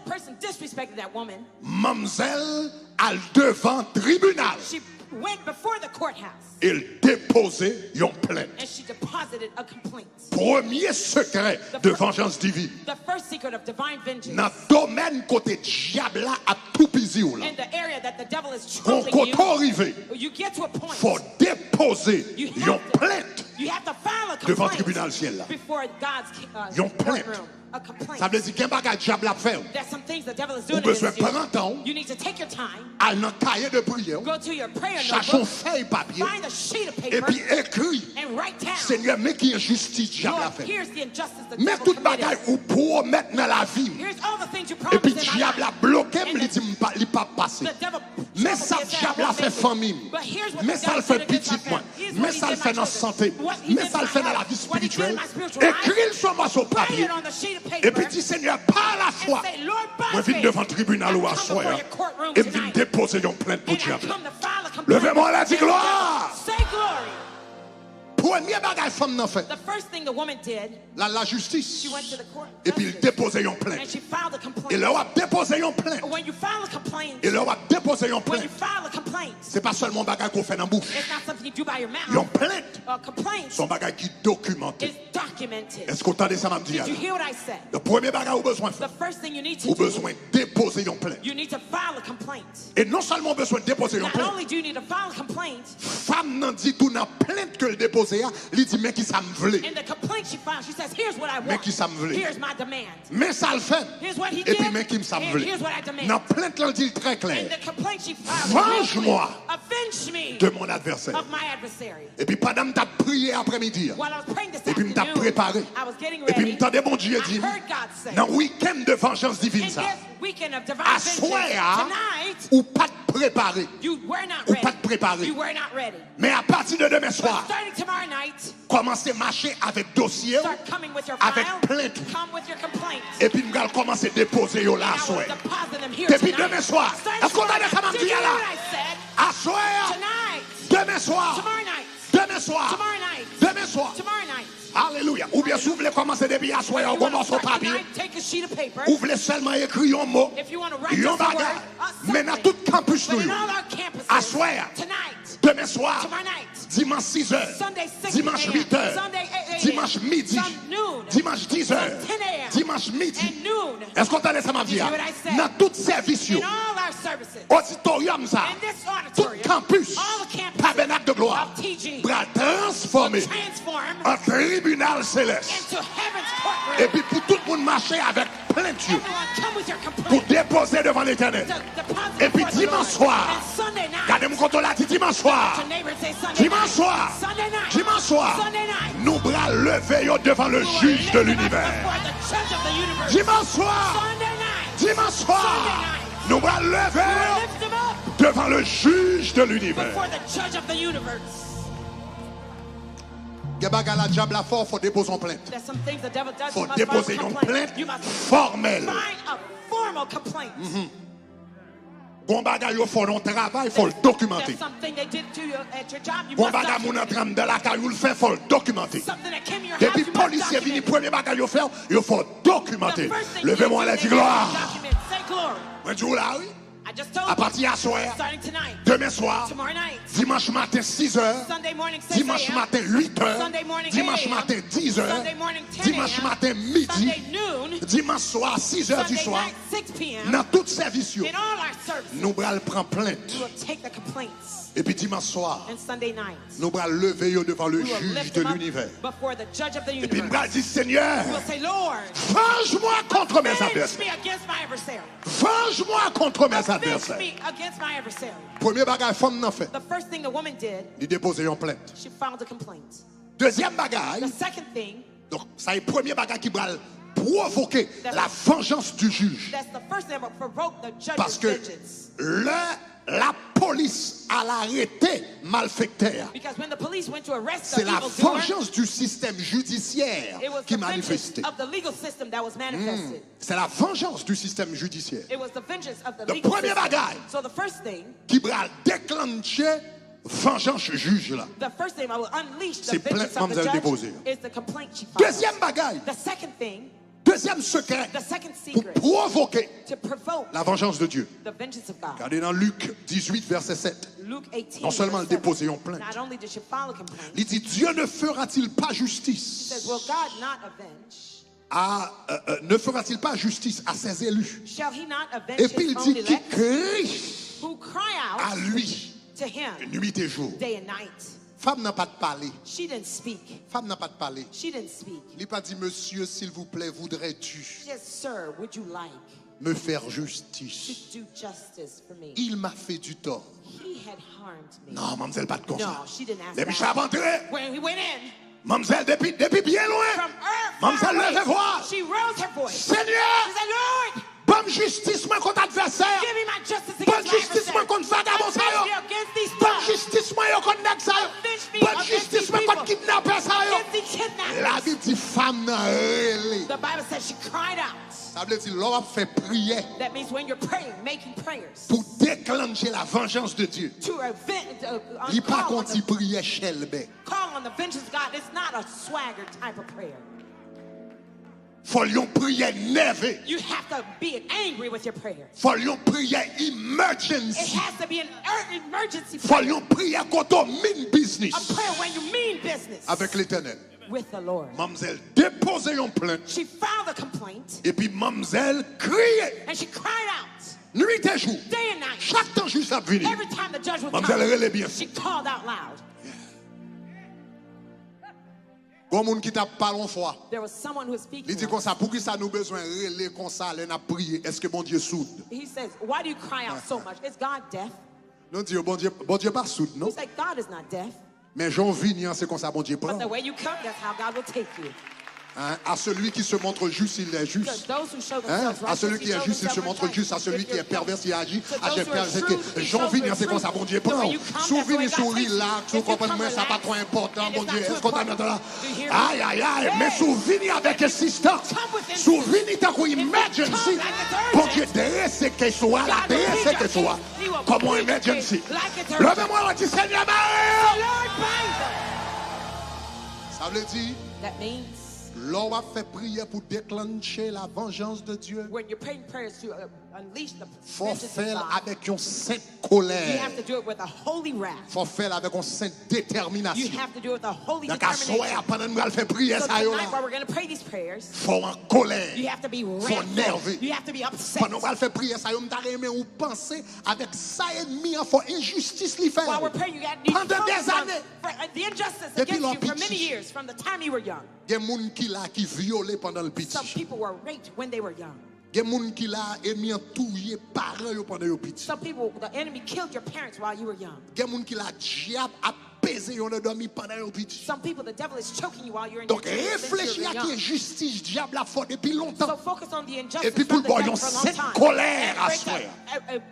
person disrespected that woman, Mademoiselle à devant tribunal. she went before the courthouse Il déposait une plainte. and she deposited a complaint. Premier secret de vengeance divine. The first secret of divine vengeance. Dans le domaine côté diable là à tout pisiou là. In the area that the devil is Quand troubling côté arrivé, you get to a point. faut déposer You une have to- plainte. You have to file a Devant complaint tribunal ciel là. before God's Yon plainte. courtroom. A complaint. Ça veut dire qu'il y a un bagage diable à faire. There's some things the devil is Ou doing besoin against you. prendre un temps, You need to take your time, à un cahier de prière, go to your prayer chercher un notebook, feuille papier, find a sheet of et paper, puis écrit, and write down, Seigneur, mais qui injustice diable à Lord, faire. here's the injustice the Mais devil tout bagage committed. ou pour mettre dans la vie. Here's all the things you Et puis promised in my diable a life. bloqué, And il dit il pas passé. the devil Mais troubled ça me and said, diable "I a won't fait make it." famille. But here's what Mais the ça le devil fait did against petit my point. family. Here's Mais what he ça le did fait my dans la children. santé. What he Mais did ça le my fait dans la health. vie What he did in spirituelle. my spiritual life. Écris sur moi sur Write papier. it on the sheet of Et paper. puis dis Seigneur, par la foi, And say, Lord, by moi je viens faith, devant le tribunal ou I à come soir. before your courtroom Et je viens tonight. déposer une plainte pour And I diable. come to file a complaint. Levez-moi la dit gloire. Say glory. Premier bagage femme n'a fait. The first thing the woman did, La justice. she went to the court. Et puis il déposait une And plainte. she filed a complaint. Et là on a déposé une plainte. When you file a complaint, Et là on a déposé une when plainte. you file a complaint, C'est pas seulement bagage qu'on fait dans la bouche. it's not something you do by your mouth. Une plainte. A complaint Son bagage qui documenté. is documented. Est-ce qu'on entendait ça m'a dit? Did you hear what I said? Le premier bagage au besoin de The faire. first thing you need to Au do, besoin de déposer une plainte. you need to file a complaint. Et non seulement besoin de déposer une Not plainte. only do you need to file a complaint, Femme n'a dit tout dans plainte que le déposé a, il dit mais qui ça me voulait. in the complaint she filed, she says, here's what I Mais want. qui ça me voulait. Here's my demand. Mais ça le fait. Here's what he Et puis did. mais qui me ça me And voulait. here's what I demand. Dans plainte là il dit très In clair. the complaint she filed, Venge-moi avenge me de mon adversaire. of my adversary. Et puis pendant que t'as prié après-midi. While I was praying this Et puis m't'a afternoon, préparé. I was getting Et puis ready. m'tendais bon Dieu I dit. heard God say, Dans week-end de vengeance divine in ça. this weekend of divine À vengeance, soir tonight, ou pas te préparer. you were not Ou ready. pas te préparer. You were not ready. Mais à partir de demain soir, Starting tomorrow night, commencez à marcher avec dossier start coming with your avec file, plainte. come with your complaint. Et puis nous allons commencer à déposer yo là And à I will soir. deposit them here Depuis tonight. demain soir. Starting Est-ce qu'on tomorrow a des femmes night. Did you là? hear what I said? À soir. Tonight, Demain soir. tomorrow night, Demain soir. tomorrow night, Demain soir. tomorrow night. Alléluia. Ou bien si vous voulez commencer depuis à soir, If un you bon want to morceau de start papier. tonight, take a sheet of paper. Ou voulez seulement écrire un mot. If you want to write Un just a bagage. word, Mais dans tout campus but nous. in all our campuses, À soir. tonight, Demain soir. tomorrow night, Dimanche 6h. Sunday 6 Dimanche a.m., 8h. Sunday 8 a.m., Dimanche midi. noon, Dimanche 10h. 10 a.m., Dimanche midi. and noon, Est-ce qu'on t'a laissé ma vie? Did you hear what I said? Dans tout service, in all our services, auditorium ça. in this Tout auditorium, campus. all the campuses Tabernacle de gloire. of TG, Bras transformé transform en tribunal céleste. into heaven's courtroom. Et puis pour tout le monde marcher avec plein de yeux. Everyone come with your Pour complaint. déposer devant l'éternel. Deposit Et puis before the Lord. dimanche soir. And Sunday night, Regardez mon compte là, dit dimanche soir. your neighbor say Sunday Dimanche night. soir. Sunday night. Dimanche soir. Sunday night. Nous bras levés devant le We will juge de lift them up l'univers. before the judge of the universe. Dimanche soir. Sunday night. Dimanche soir. Sunday night. Nous bras We will levés lift them up devant le juge de l'univers. before the judge of the universe. La diable la fort, faut déposer en plainte. There's some things the devil does. Faut You must file déposer a une complaint. plainte You must formelle. find a formal complaint. Bon bagay yo faut non travail, faut le documenter. There's something they did to you at your job. You Bon must bagay moun document it. entram dans la caillou le fait, faut le documenter. Something that came in your house, Depuis you must policier vini document it. premier bagay yo faire, il faut documenter. The first thing Levez-moi you la do, dit they gloire. document. Say glory. Moi dis là oui. I just told À you. partir à soir, Starting tonight, demain soir, tomorrow night, dimanche matin 6h, Sunday morning 6 dimanche a.m., matin 8h, Sunday morning dimanche 8 a.m., matin 10h, Sunday morning 10 dimanche a.m., matin midi, Sunday noon, dimanche soir 6h du Sunday soir, night 6 p.m. dans tout service yo, In all our services, nous bral prend plainte. we will take the complaints. Et puis dimanche soir, And Sunday night, nous bral lever yo devant le we will juge lift de them up l'univers. before the judge of the Et puis nous universe. bral dire Seigneur, We will say, Lord, venge-moi contre mes avenge adversaires. me against my adversary. Venge-moi contre mes Avenge adversaires. me against my adversary. Premier bagage femme n'a fait, The first thing the woman did, il dépose une plainte. she filed a complaint. Deuxième bagage, The second thing, donc ça est premier bagage qui va provoquer la vengeance du juge. that's the first thing that will provoke the judge's Parce que vengeance. la police a l'arrêté malfecteur. Because when the police went to arrest the C'est la evildoer, vengeance du système judiciaire it was qui the manifestait. vengeance of the legal system that was manifested. C'est la vengeance du système judiciaire It was the vengeance of the Le legal premier system. bagage. So the first thing, qui va déclencher vengeance juge là. the first thing I will unleash the C'est vengeance plainte of the mademoiselle judge déposée. is the complaint she filed. Deuxième bagage, The second thing, deuxième secret the second pour secret, provoquer to provoke la vengeance de Dieu. the vengeance of God. Regardez dans Luc 18 verset 7. Luke 18, Non seulement verse elle 7. déposait une plainte. Not only did she file a complaint, Il dit Dieu ne fera-t-il pas she justice says, will God not avenge? ne fera-t-il pas justice à ses élus? Shall he not avenge Et puis his il own dit qui elect crie who cry à out lui to him nuit et jour. day and night? Femme n'a pas de parler. She didn't speak. Femme n'a pas de parler. She didn't speak. Il n'a pas dit monsieur s'il vous plaît voudrais-tu She said, sir, would you like me faire to justice? do justice for me? Il m'a fait du tort. He had harmed me. Non, mademoiselle, pas de conscience. No, she didn't ask Les that. bichons rentrés. When he went in, Mademoiselle, depuis bien loin. from earth, Mademoiselle, far away, levez voix. she rose her voice. She Seigneur, said, Lord, bonne justice moi contre adversaire. give me my justice Bonne against my justice moi adversary. contre vagabond ça Avenge yo. me against these Bonne thugs. justice moi yo contre nèg ça yo. Avenge me Bonne against justice these moi contre people. kidnapper ça yo. Against these kidnappers. La Bible dit femme nan relé. The Bible says she cried out. Ça veut dire l'homme fait prier That means when you're praying, making prayers pour déclencher la vengeance de Dieu. to Il pas call on quand il the, priait chelbe. call on the vengeance of God. It's not a swagger type of prayer. Faut yon prier nerveux. You have to be angry with your prayer. Faut yon prier It emergency. has to be an emergency Faut prayer. yon prier quand on mean business. A prayer when you mean business Avec l'Éternel. with the Lord. Mademoiselle dépose yon plainte. She filed a complaint Et puis mademoiselle criait. and she cried out Nuit et jour. day and night. Chaque temps juste à venir. Every time the judge would Mademoiselle come, relève bien. she called out loud. There was someone who was speaking. Il dit comme ça, pour qui ça nous besoin relais comme ça, elle a prié. Est-ce que bon Dieu soude? He says, why do you cry out so much? Is God deaf? Non, Dieu, bon Dieu pas soude, non? He's like, God is not deaf. Mais j'en vis, c'est comme ça, bon Dieu But prend. the way you come, that's how God will take you. Hein? À celui qui se montre juste, il est juste. Hein? À celui qui est juste, il se montre juste. À celui qui est pervers, il agit. À celui qui est j'en vis, c'est comme ça, bon Dieu prend. Souvenez, souris là, vous comprenez, ça pas trop important, bon Dieu. Est-ce qu'on a là? Aïe, aïe, aïe, mais souvenez avec assistance. Souvenez tant qu'on emergency. Bon Dieu, dressez que soit là, dressez que soit. Comme un emergency. Levez-moi, on dit Seigneur, ça veut dire. That means L'on va faire prier pour déclencher la vengeance de Dieu. when you're praying prayers to unleash the Faut vengeance of faire God, avec une sainte you colère. have to do it with a holy wrath. Faut faire avec une sainte You détermination. have to do it with a holy Donc à soir, determination. pendant que nous allons faire prier So ça yo tonight, while là, we're going to pray these prayers, faut en colère. you have to be Faut wrathful. nerveux. You have to be upset. Pendant que nous allons faire prier ça yo, m'ta aimé ou penser avec ça ennemi, faut injustice li faire. While we're praying, you got to Pendant des focus on années. the injustice Depuis against you for l'empêche. many years, from the time you were young. Il y a des gens qui là qui violé pendant le petit. Some people were raped when they were young. Il y a des gens qui là ennemi touyer parents yo pendant le petit. Some people, the enemy killed your parents while you were young. Il y a des gens qui là diable a pesé yon le dormi pendant le petit. Some people, the devil is choking you while you're in Donc your teens, since réfléchis you're à qui est young. justice diable a fait depuis longtemps. So focus on the Et injustice puis pour from the le devil bon, for a long cette time. colère à And soi.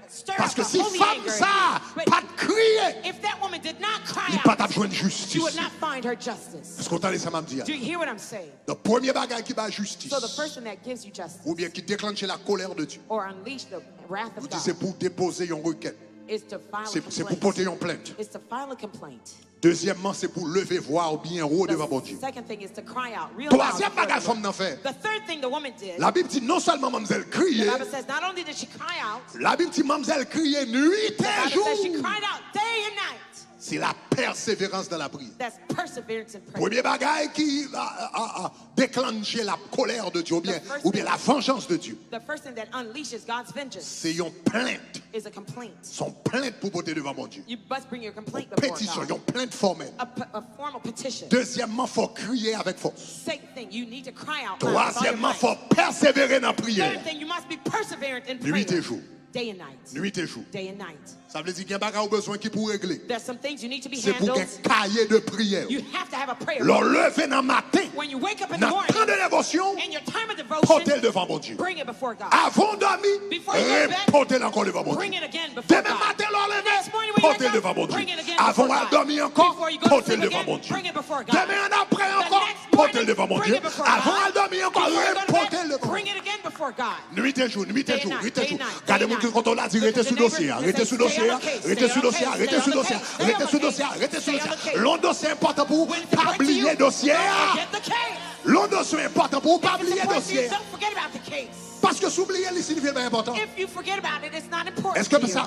stir Parce up que a si holy femme anger in ça you. But pas de crier, if that woman did not cry il pas out, besoin de you justice. would not find her justice. Est-ce qu'on t'a laissé me dire? Do you hear what I'm saying? Le premier bagage qui va justice, So the person that gives you justice ou bien qui déclenche la colère de Dieu, or unleash the wrath vous of dites c'est God pour déposer une requête, is to file a c'est pour complaint. porter une plainte. Is to file a complaint. Deuxièmement, c'est pour lever voix ou bien haut devant bon Dieu. The second thing is to cry out real loud. Troisième before bagage the femme Lord. d'en faire. The third thing the woman did, La Bible dit non seulement mademoiselle the criait, Bible says not only did she cry out, la Bible dit mademoiselle criait nuit the et Bible jour. says she cried out day and night. C'est la persévérance dans la prière. That's perseverance in prayer. Premier bagage qui a déclenché la colère de Dieu ou bien la vengeance de Dieu, The first thing that unleashes God's vengeance c'est une plainte. is a complaint. Son plainte pour porter devant mon Dieu. You must bring your complaint before Pétition, God. une plainte formelle. A formal petition. Deuxièmement, il faut crier avec force. Second thing, you need to cry out loud with all your Troisièmement, il might. faut persévérer dans la prière. Third thing, you must be perseverant in Nuit et prayer. jour. Day and night. Nuit et jour. Day and night. Ça veut dire qu'il y a des bagages besoin qui pour régler. There's some things you need to be C'est pour handled. un cahier de prière. You have to have a prayer. Leur lever dans le matin, When you wake up in the dans le morning, temps de dévotion, in your time of portez-le devotion, devant mon Dieu. bring it before God. Avant de dormir, Before you go to bed, portez-le encore devant mon Bring Dieu. it again before Demain God. matin, leur Next morning lever, when you portez-le wake devant up, mon Dieu. bring it again Avant before de God. dormir encore, Before you go to portez-le sleep devant again, mon Dieu. bring it before God. Demain après The encore, next portez-le morning, devant mon bring Dieu. it before Avant God. de dormir encore, Before you go to portez-le bed, devant mon bring Dieu. it again before God. Nuit et jour, nuit et Day jour, and nuit night, et day jour. and night, Regardez day mon and truc quand on l'a dit, night. restez sur le dossier, The arrêtez sur le neighbors, dossier, they say, arrêtez sur le stay dossier, on the arrêtez case, sur le dossier, stay on arrêtez the sur le dossier, case, arrêtez sur le stay on the dossier. case. L'on dossier important pour When it's pas important to you, oublier dossier. don't forget the case. L'on dossier important pour pas If it's oublier important to you, dossier. don't forget about the case. Parce que s'oublier, il signifie bien important. If you forget about it, it's not important Est-ce que to you. ça,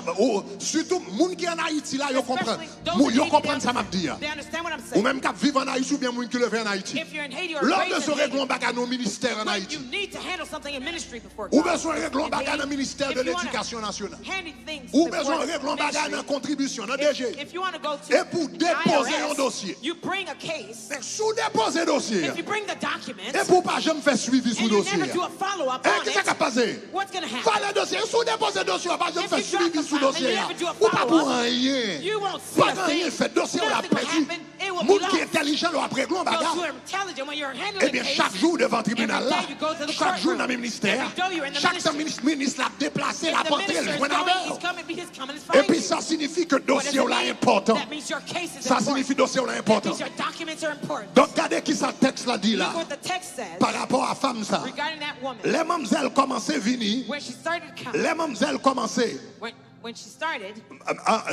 surtout, les gens qui sont en Haïti, là, ils comprennent. Especially those Ils in comprennent Haiti, ça, m'a dit. they understand what I'm Ou saying. même qui vivent en Haïti, ou bien les gens qui lèvent en Haïti. If you're in Haiti or L'homme raised de se in régler Haiti, un bagage au ministère en but Haïti. you need to handle something in ministry before Ou God. besoin de régler un In bagage Haiti, dans le ministère if de you wanna l'Éducation nationale. handle things Ou before besoin de régler un bagage dans la ministry, contribution, dans DG. if you want to go to Et pour déposer un IRS, dossier. you bring a case. Mais sous déposer dossier. If you bring the documents, Et pour pas jamais faire suivi sous and you dossier. never do a follow-up Et on qu'est-ce qui va it, passer? what's going to happen? Pas le dossier, sous déposer dossier, pas jamais If faire you drop suivi the sous file and dossier. you never do a Ou pas pour follow-up, rien. you won't see Pas a rien thing. fait, dossier on l'a Nothing will perdu. happen. It will be Moun qui est lost. intelligent, on a régler un Because bagage. you're intelligent when you're handling Eh bien, a case. chaque jour devant le tribunal Every là, day you go to the chaque jour courtroom. dans le ministère, Every day you're in the chaque ministry. ministre l'a déplacé, l'a The porté, minister le is joint going, avec. he's coming, he's Et finding puis you. ça signifie que le What does dossier it là mean? est important. That means your case is Ça important. signifie que le dossier là est That important. means your documents are important. Donc, regardez qui ça texte là dit là, Look what the text says par rapport à femme ça. regarding that woman. Les mamzelles commençaient à venir, When she started coming, les mamzelles commençaient when when she started,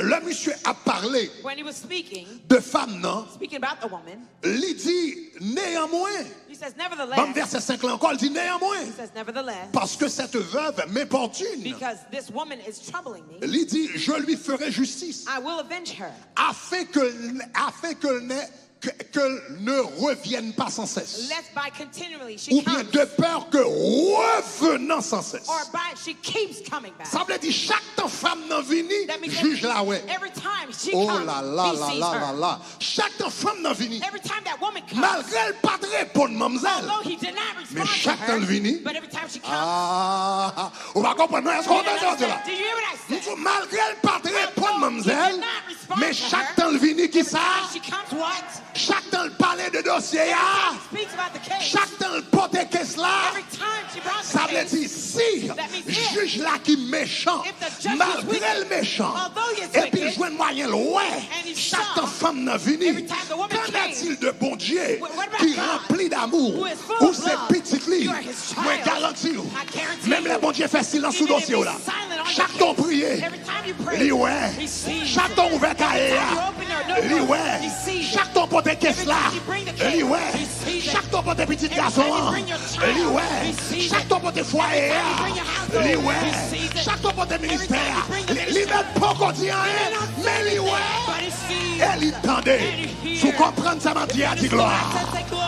le monsieur a parlé when he was speaking, de femme, non? speaking about the woman, Il dit néanmoins. he says, nevertheless, Dans verset 5 là encore, il dit néanmoins. he says, nevertheless, Parce que cette veuve m'importune. because this woman is troubling me, Il dit, je lui ferai justice. I will avenge her, Afin qu'elle ne revienne pas sans cesse. lest by continually she Ou bien comes, de peur que revenant sans cesse. or by she keeps coming back. Ça veut dire chaque temps femme n'en vini, That means juge la ouais. every time she Oh comes, là là he là sees là her. là là. Chaque temps femme n'en vini. Every time that woman comes, Malgré le pas de répondre, mademoiselle. although he did not Mais respond to chaque temps her, le vini. but every time she comes, Ah, on va comprendre. Est-ce qu'on entend là? do you hear what I said? Malgré le pas de répondre, mademoiselle. Mais chaque temps le vini qui ça? She comes what? Chaque temps le parler de dossier. She speaks about the case. Chaque temps le porter caisse là. Every time she brought the Ça veut case, dire si that means juge là qui méchant, if the judge is malgré le wicked, méchant, although he is et puis wicked, jouer moyen ouais, and he chaque saw, temps femme n'a venu. every time the woman Qu'en came, est-il de bon Dieu what about qui God, remplit d'amour who is full ou of ses love? petites livres? You are his child. Moi garantis, I guarantee même you, le bon Dieu fait silence sous even if dossier he's là. silent on Chaque your temps case, prier, every time you pray, li ouais. he sees. Chaque temps ouvert cahier, Every time you open your notebook, li ouais. he sees Chaque it. temps porter caisse Every là, time you bring the case, li ouais. he sees it. Chaque temps porter petit Every garçon, time you bring your child, li he ouais. sees Chaque it. temps porter foyer, Every time you bring your household, li he ouais. sees it. Chaque temps porter ministère, Every time you bring the li ministry, met pas qu'on dit rien, mais li ouais. but he sees. Elle y tendait. And he Sous hears. comprendre ça m'a dit à dit gloire. Say glory.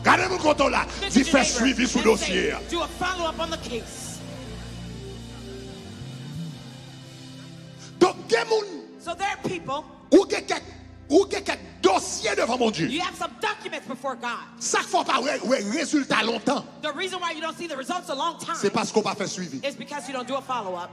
Regardez mon contour là. Look Dit at your fait neighbor suivi sous and dossier. say, do a follow-up on the case. Donc, il y a des gens So there are people, ou quelques dossiers devant mon Dieu. you have some documents before God. Ça ne fait pas résultat longtemps. The reason why you don't see the results a long time C'est parce qu'on n'a pas fait suivi. is because you don't do a follow-up.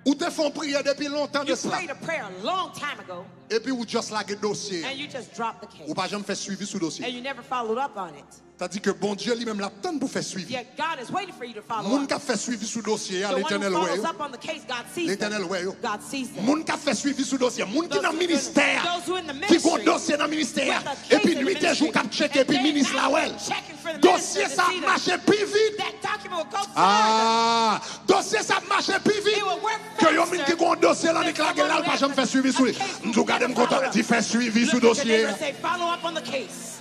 Ou te font prier depuis longtemps de You cela. prayed a prayer a long time ago, Et puis, ou juste la dossier. and you just dropped the case. Ou pas jamais fait suivi sous And dossier. you never followed up on it. C'est-à-dire que bon Dieu lui-même l'attend pour faire suivi. Yet God is waiting for you to follow Moun up. qui a fait suivi sous dossier, The one who l'éternel follows ouais. up on the case, God sees L'éternel them. ouais. God sees them. Moun qui a fait suivi sous dossier, moun qui Those dans le who in- ministère, those who in the qui ont ministry, dossier dans le ministère, with a et case puis in the nuit et jour ministry, cap checker, et puis and ministre day là and ouais. night checking for the Dossier minister ça to see them. marche plus vite. That document will go further. Ah, dossier ça marche plus vite. It will work Que yo faster min qui ont dossier là, than ni clagué someone là, who pas has jamais a- fait suivi sous lui. a case who Nous regardons doesn't content, follow up. dit fait suivi sous Look at your dossier. neighbor and say, follow up on the case.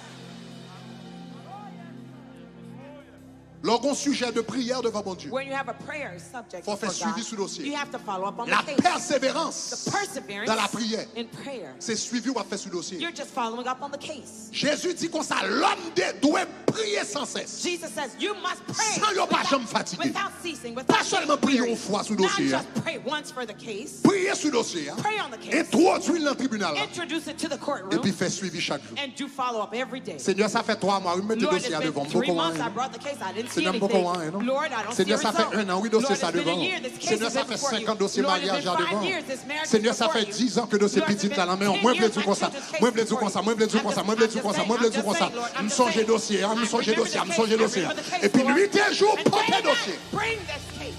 Lorsqu'on sujet de prière devant mon Dieu, When you have a prayer subject faut faire before suivi God, sous dossier. you have to follow up on La the case. persévérance The perseverance dans la prière, in prayer. c'est suivi ou fait sous dossier. You're just following up on the case. Jésus dit comme ça, l'homme doit prier sans cesse. Jesus says you must pray Sans yo pas jamais fatigué. without ceasing, Pas without seulement being prier weary. une fois sous Not dossier. just pray once for the case. Prier sous dossier. Pray on the case. Introduire dans le tribunal. Introduce it to the Et courtroom puis faire suivi chaque jour. and do follow up every day. Seigneur, ça fait 3 mois, oui, mettez le Lord, dossier it's devant. been Beaucoup 3 months I moins. brought the case. I didn't see Seigneur, beaucoup moins, anything. non? Lord, I don't see a Seigneur, ça result. fait 1 an, oui, Lord, dossier it's ça been a devant. year. This case Seigneur, has ça been fait before 5 ans, you. dossier Lord, it's mariage been là 5 devant. years. This marriage Seigneur, is ça before fait you. 10 ans que dossier Lord, it's petit been là dans main. 10 Moi, je years, veux dire comme ça. I took this Moi, je veux case dire comme ça. before Moi, je veux dire you. comme ça. Moi, je I'm veux dire comme ça. just Moi, je veux dire saying, comme ça. Lord, I'm Me just songe saying. dossier, me I songe remember dossier, the me case. songe I dossier. remember the case, Et puis Lord. nuit et jour, And day portez and night, dossier. bring this case.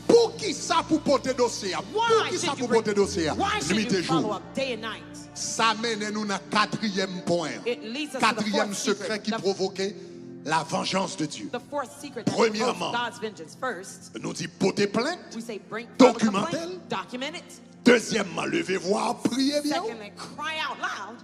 Pour qui ça pour porter dossier? Pour Why qui ça should you pour porter bring? dossier? Why should Nuit et you follow jour. up day and night? Ça mène nous dans le 4e point. It leads us to the Quatrième fourth secret secret. qui provoquait la vengeance de Dieu. The fourth secret that Premièrement, invokes God's vengeance. First, nous dit porter plainte. we say bring Documentez. document it. Deuxièmement, levez-vous à prier bien. Secondly, cry out loud.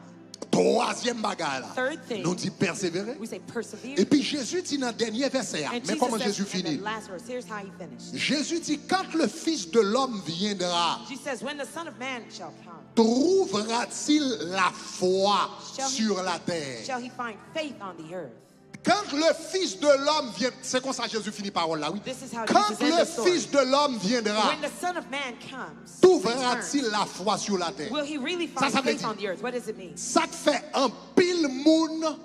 Troisième bagage là. Third thing, Nous dit persévérer. we say persevere. Et puis Jésus dit dans le dernier verset. And Mais Jesus comment says Jésus in finit? the last verse, here's how he finished. Jésus dit quand le Fils de l'homme viendra, Jesus says, when the Son of Man shall come, trouvera-t-il la foi Shall he- sur la terre? shall he find faith on the earth? Quand le Fils de l'homme vient, c'est comme ça Jésus finit parole là, oui. This is how Quand Jesus ends le the story. Fils de l'homme viendra, When the Son of Man comes, trouvera-t-il la foi sur la terre? will he really Ça, find ça veut faith dire- on the earth? What does it mean? Ça te fait un pile moun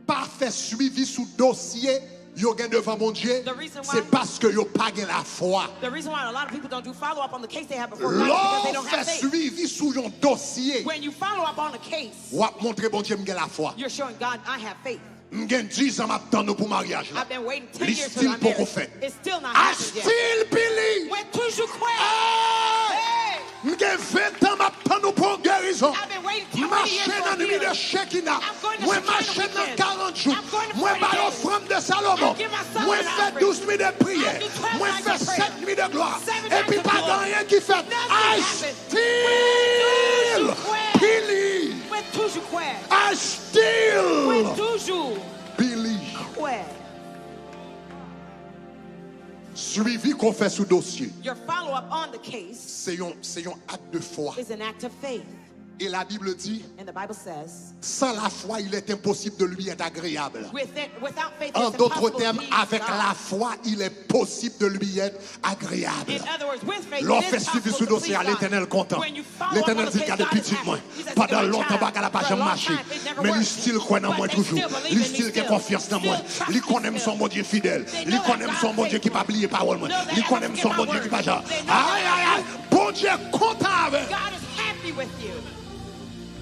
pas fait suivi sous dossier yo gen devant mon Dieu. The reason why- C'est parce que yo pas gen la foi. The reason why a lot of people don't do follow up on the case they have before God is because they L'on don't have fait faith. suivi sous un dossier. When you follow up on a case, Ou ap montre bon Dieu m'gen la foi. you're showing God, I have faith. M'gen 10 ans m'attend nous pour mariage là. I've been waiting 10 Li years for style my pas marriage. fait. It's still not A happened yet. style pili. When toujours croire. Hey! Hey! M'gen 20 ans m'attend nous pour guérison. I've been waiting 10 M'a marcher dans le milieu de Shekinah. Moi marcher dans 40 jours. Moi vais l'offrande de Salomon. Moi fais 12 nuits de prière. Moi fais 7 nuits de gloire. Et puis pas de rien qui fait. I still believe. I still believe. Suivi qu'on fait sous dossier. Your follow-up on the case C'est un acte de foi. is an act of faith. Et la Bible dit, And the Bible says, sans la foi, il est impossible de lui être agréable. without faith, En it's d'autres impossible termes, to please avec God. la foi, il est possible de lui être agréable. In other words, with faith, L'on it fait is suivi possible sous to dossier please à God. l'Éternel content. When you follow L'Éternel up on dit the qu'il y a case, des God is petits moins. happy. He says, Pendant "Give me longtemps, time." il n'a pas For a jamais long marché. time, it never Mais il worked. style croit dans moi But they toujours. still believe Il in me style qui a still. confiance dans moi. Still Il trust connaît me son still. bon Dieu fidèle. They Il know connaît that son God bon Dieu qui n'a pas oublié parole. Know that Il I connaît don't son forget bon my Dieu qui n'a pas word. genre. They know Aïe, that aïe, aïe. Bon Dieu content avec. God is happy with you.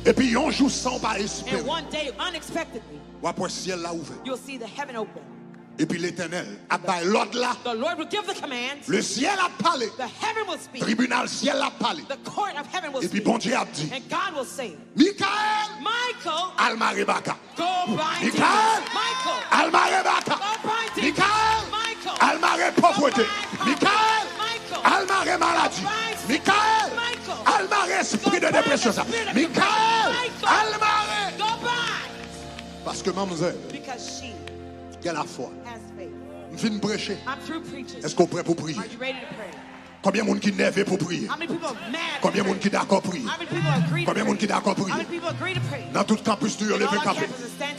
Et puis on joue sans pas espérer. And one day, unexpectedly, Ou après le ciel là ouvert. you'll see the heaven open. Et puis l'Éternel a baillé l'ordre là. The Lord will give the command. Le ciel a parlé. The heaven will speak. Tribunal ciel a parlé. The court of heaven will Et puis speak. bon Dieu a dit, And God will say, Michael, Michael, Alma Rebecca. go bind him. Michael, Michael, Alma Rebecca. go bind him. Michael, Michael, Alma Re pauvreté. Michael, Michael, Alma Re maladie. Michael, Alma Re esprit de dépression. Michael, Alma Re. go bind. Parce que mademoiselle, Because she il y a la foi. has faith. Je viens de prêcher. I'm through preaching. Est-ce qu'on est prêt pour prier? Are you ready to pray? Combien de monde qui est nerveux pour prier? How many people are mad? to Combien de pray? monde qui est d'accord pour prier? How many people agree to Combien de monde qui est pray? d'accord pour How prier? many people agree to pray? Dans tout campus, tu es levé campé.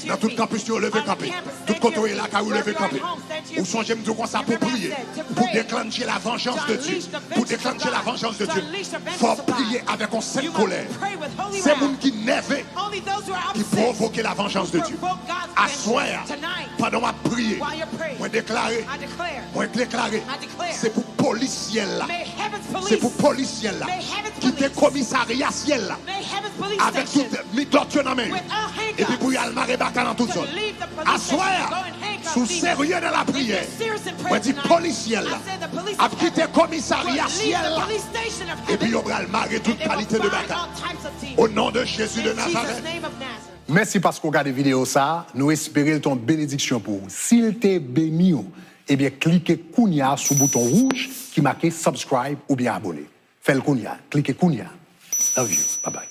Dans tout campus, tu es levé campé. Tout côté est là, car vous levé campé. Ou songez me dire qu'on ça pour prier, pour déclencher la vengeance de Dieu, pour déclencher la vengeance de Dieu. Faut prier avec une sainte You colère. must pray with holy C'est wrath. monde qui nerveux, Only those who are qui upset provoquent la vengeance de Dieu. provoke God's À vengeance. soir, Tonight, pendant ma prière, while you're praying, moi déclarer, I declare, moi déclarer, I declare, c'est pour policier là, may heaven's c'est police, pour policier là, may heaven's qui était police, commissariat ciel là, may heaven's police avec station, toute mi torture dans main. with all Et puis handcuffs, pour y aller marrer baccan dans toute to zone. leave the police station, go Assoir, and handcuff sous demons. sérieux dans la If prière. you're serious in Moi prayer dis tonight, policier I là, said the police a of quitté heaven commissariat will leave ciel the là. police station of Et puis heaven, on va le marrer toute and they will qualité de bind baccan. all types of demons. Au nom de Jésus de In Jesus' Nazareth. name of Nazareth. Merci parce qu'on regarde la vidéo ça. Nous espérons ton bénédiction pour vous. S'il t'est béni, eh bien, cliquez Kounia sur le bouton rouge qui marque subscribe ou bien abonner. Faites le Kounia. Cliquez Kounia. Love you. Bye bye.